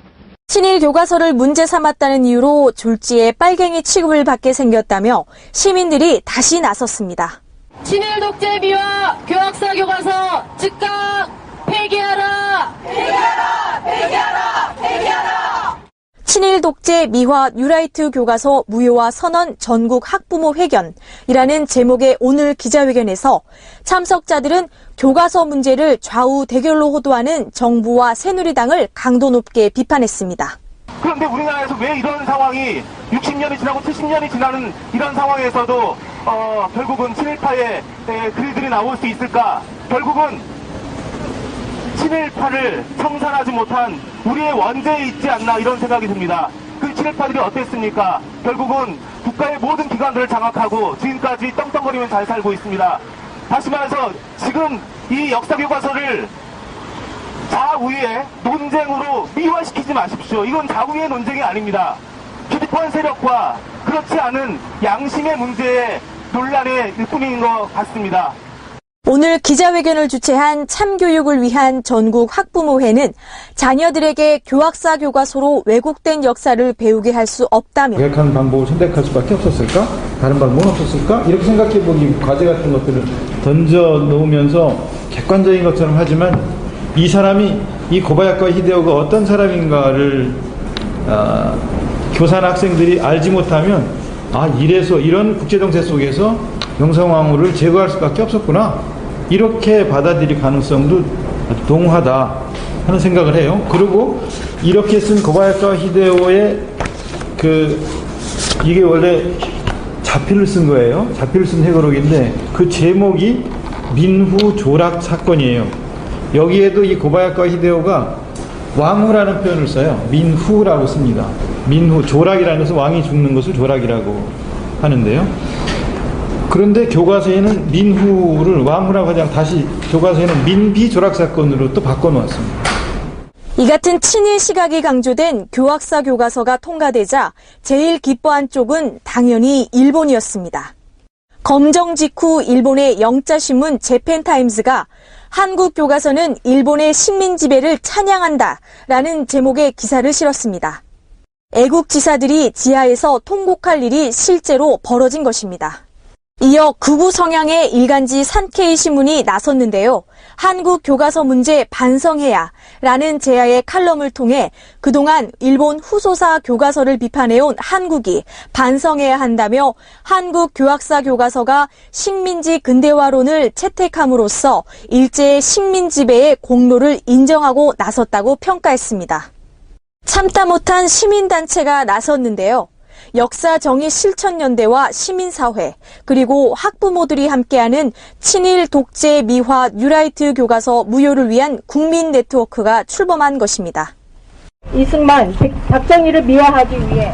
친일 교과서를 문제 삼았다는 이유로 졸지에 빨갱이 취급을 받게 생겼다며 시민들이 다시 나섰습니다. 친일 독재 미화 교학사 교과서 즉각 폐기하라! 폐기하라! 폐기하라! 폐기하라! 친일 독재 미화 뉴라이트 교과서 무효화 선언 전국 학부모 회견이라는 제목의 오늘 기자회견에서 참석자들은 교과서 문제를 좌우 대결로 호도하는 정부와 새누리당을 강도 높게 비판했습니다. 그런데 우리나라에서 왜 이런 상황이 60년이 지나고 70년이 지나는 이런 상황에서도 결국은 친일파의 글들이 나올 수 있을까? 결국은 친일파를 청산하지 못한 우리의 원죄에 있지 않나 이런 생각이 듭니다. 그 친일파들이 어땠습니까? 결국은 국가의 모든 기관들을 장악하고 지금까지 떵떵거리면 잘 살고 있습니다. 다시 말해서 지금 이 역사교과서를 좌우의 논쟁으로 미화시키지 마십시오. 이건 좌우의 논쟁이 아닙니다. 기득권 세력과 그렇지 않은 양심의 문제의 논란의 일뿐인 것 같습니다. 오늘 기자회견을 주최한 참교육을 위한 전국 학부모회는 자녀들에게 교학사 교과서로 왜곡된 역사를 배우게 할 수 없다며 계획하는 방법을 선택할 수밖에 없었을까? 다른 방법은 없었을까? 이렇게 생각해보기 과제 같은 것들을 던져 놓으면서 객관적인 것처럼 하지만 이 사람이 이 고바야카 히데오가 어떤 사람인가를 교사나 학생들이 알지 못하면 이래서 이런 국제정세 속에서 명성황후를 제거할 수밖에 없었구나. 이렇게 받아들일 가능성도 동하다 하는 생각을 해요. 그리고 이렇게 쓴 고바야카 히데오의 이게 원래 자필을 쓴 거예요. 자필을 쓴 회고록인데 그 제목이 민후 조락 사건이에요. 여기에도 이 고바야카 히데오가 왕후라는 표현을 써요. 민후라고 씁니다. 민후, 조락이라는 것은 왕이 죽는 것을 조락이라고 하는데요. 그런데 교과서에는 민후를 왕후라고 하지 않고 다시 교과서에는 민비 조락 사건으로 또 바꿔놓았습니다. 이 같은 친일 시각이 강조된 교학사 교과서가 통과되자 제일 기뻐한 쪽은 당연히 일본이었습니다. 검정 직후 일본의 영자신문 재팬타임스가 한국 교과서는 일본의 식민 지배를 찬양한다라는 제목의 기사를 실었습니다. 애국 지사들이 지하에서 통곡할 일이 실제로 벌어진 것입니다. 이어 극우 성향의 일간지 산케이 신문이 나섰는데요. 한국 교과서 문제 반성해야 라는 제야의 칼럼을 통해 그동안 일본 후소사 교과서를 비판해온 한국이 반성해야 한다며 한국 교학사 교과서가 식민지 근대화론을 채택함으로써 일제의 식민 지배의 공로를 인정하고 나섰다고 평가했습니다. 참다 못한 시민단체가 나섰는데요. 역사 정의 실천연대와 시민사회 그리고 학부모들이 함께하는 친일 독재 미화 뉴라이트 교과서 무효를 위한 국민 네트워크가 출범한 것입니다. 이승만, 박정희를 미화하기 위해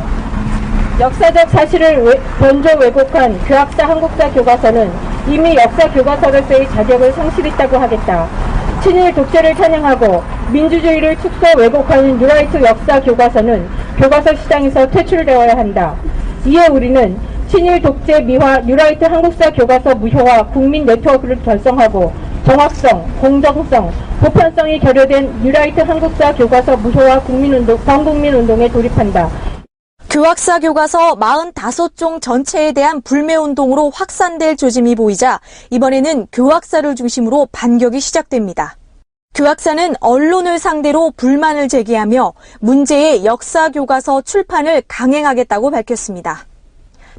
역사적 사실을 변조 왜곡한 교학사 한국사 교과서는 이미 역사 교과서로서의 자격을 상실했다고 하겠다. 친일 독재를 찬양하고 민주주의를 축소 왜곡하는 뉴라이트 역사 교과서는 교과서 시장에서 퇴출되어야 한다. 이에 우리는 친일 독재 미화 뉴라이트 한국사 교과서 무효화 국민 네트워크를 결성하고 정확성, 공정성, 보편성이 결여된 뉴라이트 한국사 교과서 무효화 범국민운동에 돌입한다. 교학사 교과서 45종 전체에 대한 불매운동으로 확산될 조짐이 보이자 이번에는 교학사를 중심으로 반격이 시작됩니다. 교학사는 언론을 상대로 불만을 제기하며 문제의 역사 교과서 출판을 강행하겠다고 밝혔습니다.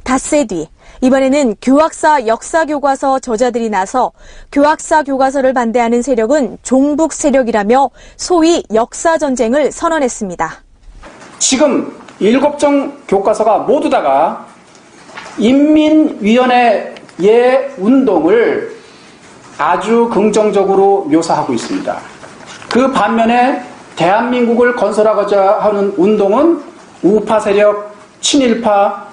닷새 뒤 이번에는 교학사 역사 교과서 저자들이 나서 교학사 교과서를 반대하는 세력은 종북 세력이라며 소위 역사 전쟁을 선언했습니다. 지금 7종 교과서가 모두 다가 인민위원회의 운동을 아주 긍정적으로 묘사하고 있습니다. 그 반면에 대한민국을 건설하고자 하는 운동은 우파 세력, 친일파,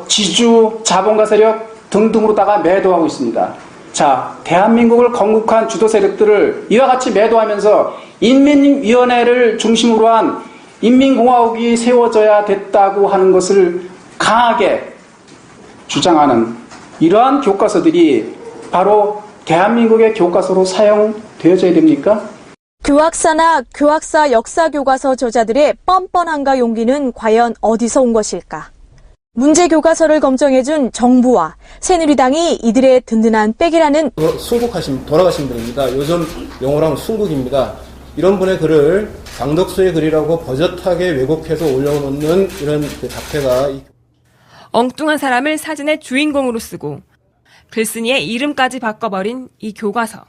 지주, 자본가 세력 등등으로다가 매도하고 있습니다. 자, 대한민국을 건국한 주도 세력들을 이와 같이 매도하면서 인민위원회를 중심으로 한 인민공화국이 세워져야 됐다고 하는 것을 강하게 주장하는 이러한 교과서들이 바로 대한민국의 교과서로 사용되어져야 됩니까? 교학사나 교학사 역사 교과서 저자들의 뻔뻔함과 용기는 과연 어디서 온 것일까? 문제 교과서를 검증해준 정부와 새누리당이 이들의 든든한 백이라는 돌아가신 분입니다. 요즘 용어로 하면 순국입니다. 이런 분의 글을 강덕수의 글이라고 버젓하게 왜곡해서 올려놓는 이런 자태가 엉뚱한 사람을 사진의 주인공으로 쓰고 글쓴이의 이름까지 바꿔버린 이 교과서.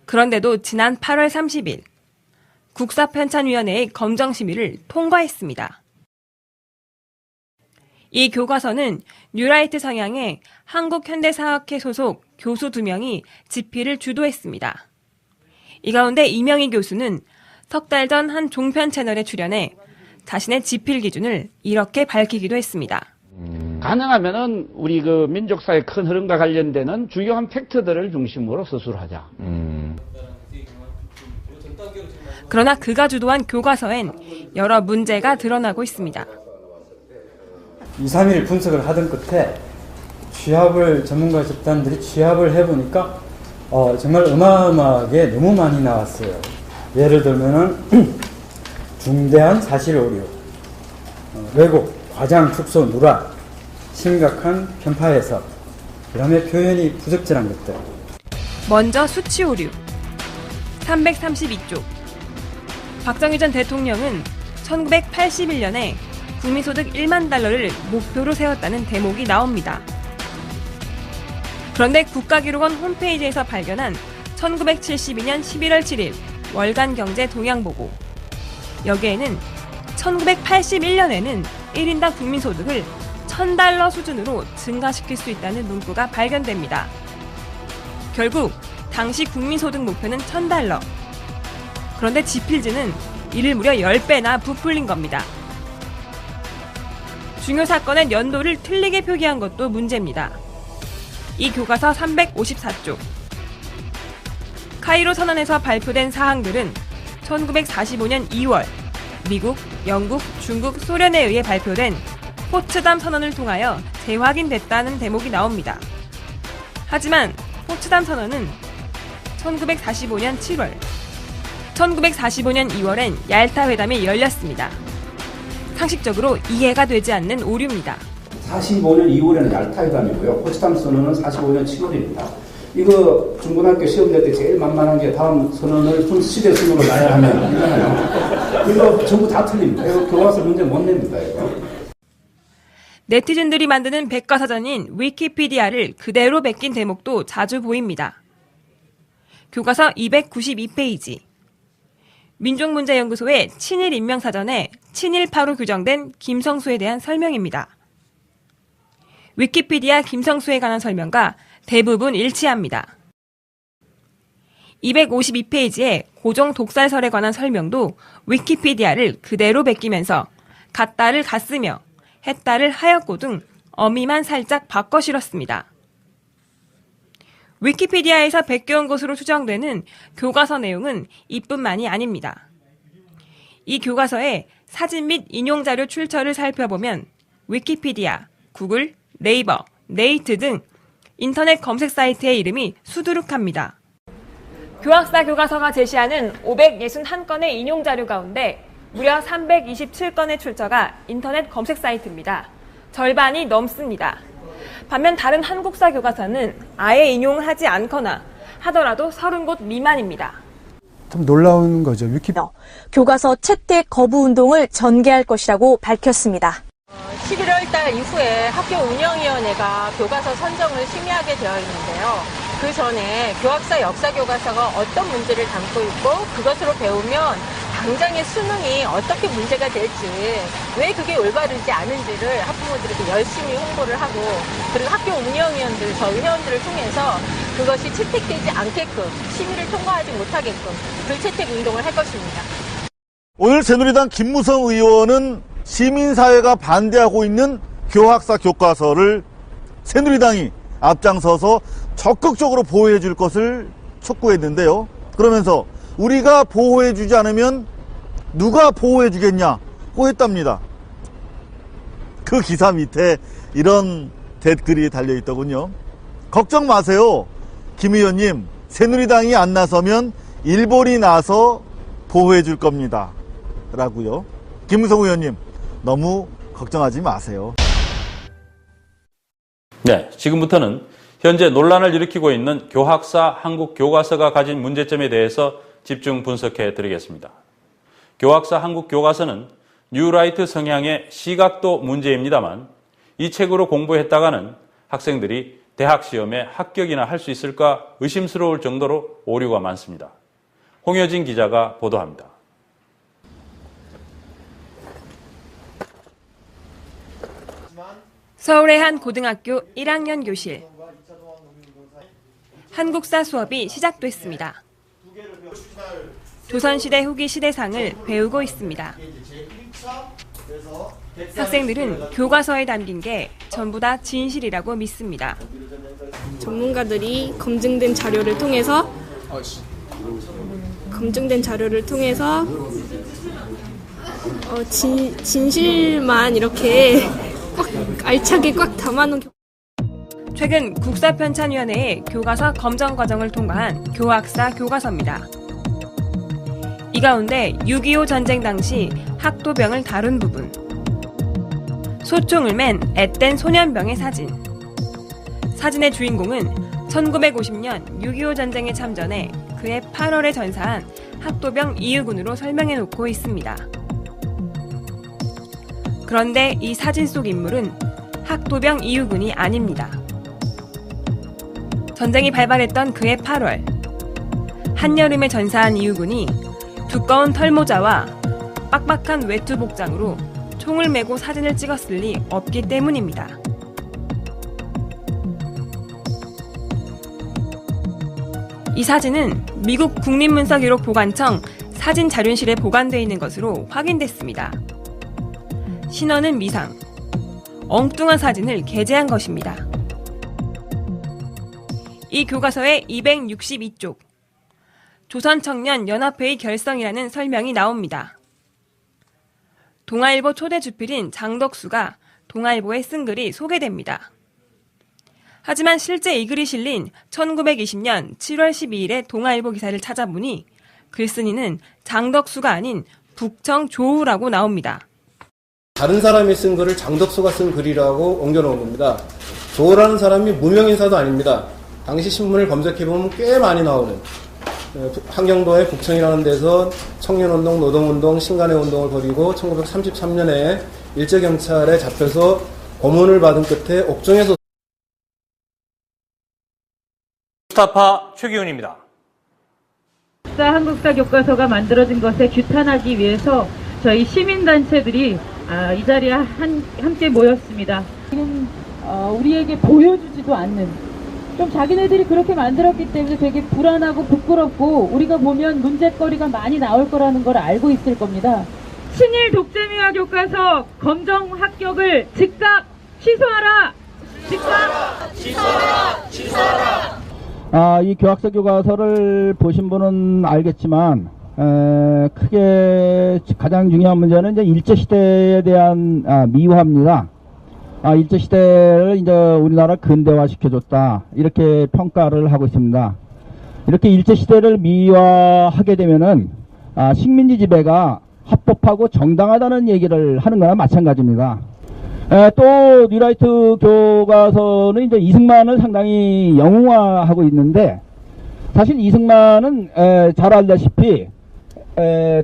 그런데도 지난 8월 30일 국사편찬위원회의 검정심의를 통과했습니다. 이 교과서는 뉴라이트 성향의 한국현대사학회 소속 교수 2명이 집필을 주도했습니다. 이 가운데 이명희 교수는 석 달 전 한 종편 채널에 출연해 자신의 집필 기준을 이렇게 밝히기도 했습니다. 가능하면은 우리 그 민족사의 큰 흐름과 관련되는 주요한 팩트들을 중심으로 서술하자. 그러나 그가 주도한 교과서엔 여러 문제가 드러나고 있습니다. 2, 3일 분석을 하던 끝에 전문가 집단들이 취합을 해보니까 정말 어마어마하게 너무 많이 나왔어요. 예를 들면은 중대한 사실 오류, 왜곡, 과장, 축소, 누락, 심각한 편파 해석, 그다음에 표현이 부적절한 것들. 먼저 수치 오류. 332쪽. 박정희 전 대통령은 1981년에 국민소득 1만 달러를 목표로 세웠다는 대목이 나옵니다. 그런데 국가기록원 홈페이지에서 발견한 1972년 11월 7일 월간경제 동향보고. 여기에는 1981년에는 1인당 국민소득을 1,000달러 수준으로 증가시킬 수 있다는 문구가 발견됩니다. 결국 당시 국민소득 목표는 1,000달러. 그런데 집필지는 이를 무려 10배나 부풀린 겁니다. 중요 사건의 연도를 틀리게 표기한 것도 문제입니다. 이 교과서 354쪽. 카이로 선언에서 발표된 사항들은 1945년 2월 미국, 영국, 중국, 소련에 의해 발표된 포츠담 선언을 통하여 재확인됐다는 대목이 나옵니다. 하지만 포츠담 선언은 1945년 7월, 1945년 2월엔 얄타 회담이 열렸습니다. 상식적으로 이해가 되지 않는 오류입니다. 45년 2월에는 얄타이담이고요. 포츠담 선언은 45년 7월입니다. 이거 중고등학교 시험 낼 때 제일 만만한 게 다음 선언을 시대 순으로 놔야 하면 이거는 이거 전부 다 틀립니다. 이거 교과서 문제 못 냅니다. 이거. 네티즌들이 만드는 백과사전인 위키피디아를 그대로 베낀 대목도 자주 보입니다. 교과서 292페이지. 민족문제연구소의 친일 인명사전에 친일파로 규정된 김성수에 대한 설명입니다. 위키피디아 김성수에 관한 설명과 대부분 일치합니다. 252페이지의 고종 독살설에 관한 설명도 위키피디아를 그대로 베끼면서 같다를 같으며 했다를 하였고 등 어미만 살짝 바꿔 실었습니다. 위키피디아에서 베껴온 것으로 추정되는 교과서 내용은 이뿐만이 아닙니다. 이 교과서의 사진 및 인용자료 출처를 살펴보면 위키피디아, 구글, 네이버, 네이트 등 인터넷 검색 사이트의 이름이 수두룩합니다. 교학사 교과서가 제시하는 561건의 인용자료 가운데 무려 327건의 출처가 인터넷 검색 사이트입니다. 절반이 넘습니다. 반면 다른 한국사 교과서는 아예 인용을 하지 않거나 하더라도 30곳 미만입니다. 좀 놀라운 거죠. 교과서 채택 거부 운동을 전개할 것이라고 밝혔습니다. 11월 달 이후에 학교 운영위원회가 교과서 선정을 심의하게 되어 있는데요. 그 전에 교학사 역사 교과서가 어떤 문제를 담고 있고 그것으로 배우면 당장의 수능이 어떻게 문제가 될지, 왜 그게 올바르지 않은지를 학부모들에게 열심히 홍보를 하고, 그리고 학교 운영위원들, 저 회원들을 통해서 그것이 채택되지 않게끔, 심의를 통과하지 못하게끔 불채택 운동을 할 것입니다. 오늘 새누리당 김무성 의원은 시민사회가 반대하고 있는 교학사 교과서를 새누리당이 앞장서서 적극적으로 보호해 줄 것을 촉구했는데요. 그러면서 우리가 보호해 주지 않으면 누가 보호해 주겠냐고 했답니다. 그 기사 밑에 이런 댓글이 달려 있더군요. 걱정 마세요. 김 의원님, 새누리당이 안 나서면 일본이 나서 보호해 줄 겁니다. 라고요. 김무성 의원님, 너무 걱정하지 마세요. 네, 지금부터는 현재 논란을 일으키고 있는 교학사 한국 교과서가 가진 문제점에 대해서 집중 분석해 드리겠습니다. 교학사 한국 교과서는 뉴라이트 성향의 시각도 문제입니다만 이 책으로 공부했다가는 학생들이 대학 시험에 합격이나 할 수 있을까 의심스러울 정도로 오류가 많습니다. 홍여진 기자가 보도합니다. 서울의 한 고등학교 1학년 교실. 한국사 수업이 시작됐습니다. 조선시대 후기 시대상을 배우고 있습니다. 학생들은 교과서에 담긴 게 전부 다 진실이라고 믿습니다. 전문가들이 검증된 자료를 통해서 진실만 이렇게 꽉 알차게 꽉 담아놓은 최근 국사편찬위원회의 교과서 검정 과정을 통과한 교학사 교과서입니다. 이 가운데 6.25 전쟁 당시 학도병을 다룬 부분, 소총을 맨 앳된 소년병의 사진, 사진의 주인공은 1950년 6.25 전쟁에 참전해 그해 8월에 전사한 학도병 이유군으로 설명해 놓고 있습니다. 그런데 이 사진 속 인물은 학도병 이유군이 아닙니다. 전쟁이 발발했던 그해 8월, 한여름에 전사한 이유군이 두꺼운 털모자와 빡빡한 외투 복장으로 총을 메고 사진을 찍었을 리 없기 때문입니다. 이 사진은 미국 국립문서기록보관청 사진자료실에 보관되어 있는 것으로 확인됐습니다. 신원은 미상, 엉뚱한 사진을 게재한 것입니다. 이 교과서의 262쪽, 조선청년연합회의 결성이라는 설명이 나옵니다. 동아일보 초대 주필인 장덕수가 동아일보에 쓴 글이 소개됩니다. 하지만 실제 이 글이 실린 1920년 7월 12일의 동아일보 기사를 찾아보니 글쓴이는 장덕수가 아닌 북청 조우라고 나옵니다. 다른 사람이 쓴 글을 장덕수가 쓴 글이라고 옮겨놓은 겁니다. 조라는 사람이 무명인사도 아닙니다. 당시 신문을 검색해보면 꽤 많이 나오는 함경도의 북청이라는 데서 청년운동, 노동운동, 신간의 운동을 벌이고 1933년에 일제경찰에 잡혀서 고문을 받은 끝에 옥중에서 스타파 최기훈입니다. 역사 한국사 교과서가 만들어진 것에 규탄하기 위해서 저희 시민단체들이 이 자리에 함께 모였습니다. 지금 우리에게 보여주지도 않는, 좀 자기네들이 그렇게 만들었기 때문에 되게 불안하고 부끄럽고 우리가 보면 문제거리가 많이 나올 거라는 걸 알고 있을 겁니다. 친일 독재미화 교과서 검정 합격을 즉각 취소하라! 즉각 취소하라! 취소하라! 이 교학서 교과서를 보신 분은 알겠지만 크게 가장 중요한 문제는 이제 일제시대에 대한 미화입니다. 일제시대를 이제 우리나라 근대화 시켜줬다, 이렇게 평가를 하고 있습니다. 이렇게 일제시대를 미화하게 되면은 식민지 지배가 합법하고 정당하다는 얘기를 하는 거나 마찬가지입니다. 또 뉴라이트 교과서는 이제 이승만을 상당히 영웅화하고 있는데, 사실 이승만은 잘 알다시피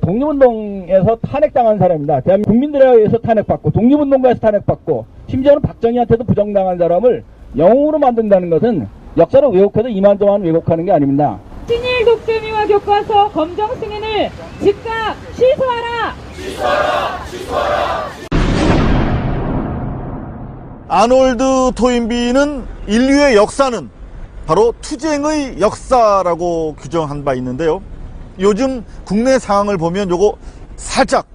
독립운동에서 탄핵당한 사람입니다. 대한민국 국민들에 의해서 탄핵받고 독립운동가에서 탄핵받고 심지어는 박정희한테도 부정당한 사람을 영웅으로 만든다는 것은 역사를 왜곡해도 이만저만 왜곡하는 게 아닙니다. 친일 독재미화 교과서 검정 승인을 즉각 취소하라! 취소하라! 취소하라! 아놀드 토인비는 인류의 역사는 바로 투쟁의 역사라고 규정한 바 있는데요. 요즘 국내 상황을 보면 요거 살짝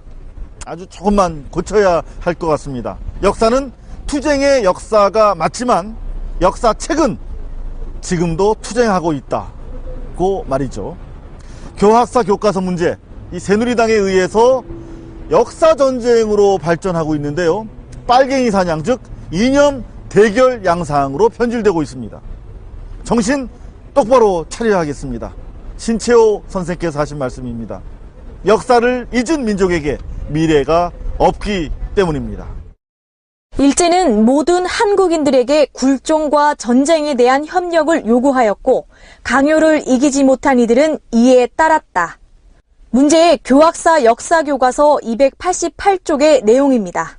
아주 조금만 고쳐야 할 것 같습니다. 역사는 투쟁의 역사가 맞지만 역사책은 지금도 투쟁하고 있다고 말이죠. 교학사 교과서 문제, 이 새누리당에 의해서 역사전쟁으로 발전하고 있는데요. 빨갱이 사냥, 즉 이념 대결 양상으로 변질되고 있습니다. 정신 똑바로 차려야 하겠습니다. 신채호 선생께서 하신 말씀입니다. 역사를 잊은 민족에게 미래가 없기 때문입니다. 일제는 모든 한국인들에게 굴종과 전쟁에 대한 협력을 요구하였고, 강요를 이기지 못한 이들은 이에 따랐다. 문제의 교학사 역사교과서 288쪽의 내용입니다.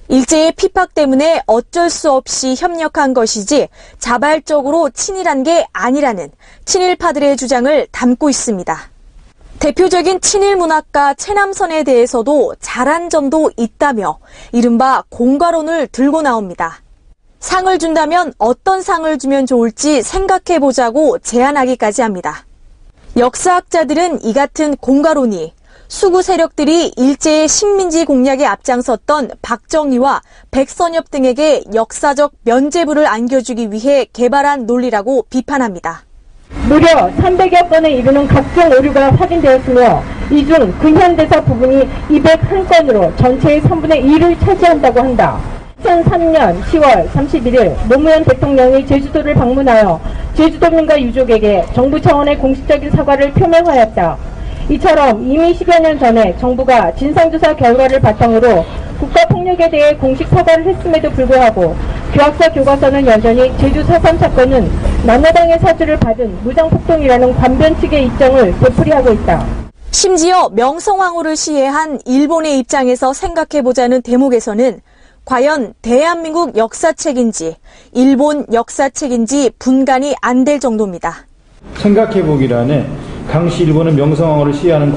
일제의 핍박 때문에 어쩔 수 없이 협력한 것이지 자발적으로 친일한 게 아니라는 친일파들의 주장을 담고 있습니다. 대표적인 친일 문학가 최남선에 대해서도 잘한 점도 있다며 이른바 공과론을 들고 나옵니다. 상을 준다면 어떤 상을 주면 좋을지 생각해보자고 제안하기까지 합니다. 역사학자들은 이 같은 공과론이 수구 세력들이 일제의 식민지 공략에 앞장섰던 박정희와 백선엽 등에게 역사적 면죄부를 안겨주기 위해 개발한 논리라고 비판합니다. 무려 300여 건에 이르는 각종 오류가 확인되었으며 이 중 근현대사 부분이 201건으로 전체의 3분의 1을 차지한다고 한다. 2003년 10월 31일 노무현 대통령이 제주도를 방문하여 제주도민과 유족에게 정부 차원의 공식적인 사과를 표명하였다. 이처럼 이미 10여 년 전에 정부가 진상조사 결과를 바탕으로 국가폭력에 대해 공식 사과를 했음에도 불구하고 교학사 교과서는 여전히 제주 4.3 사건은 남여당의 사주를 받은 무장폭동이라는 관변 측의 입장을 되풀이하고 있다. 심지어 명성황후를 시해한 일본의 입장에서 생각해보자는 대목에서는 과연 대한민국 역사책인지 일본 역사책인지 분간이 안 될 정도입니다. 생각해보기란에 당시 일본은 명성황후를 시해하는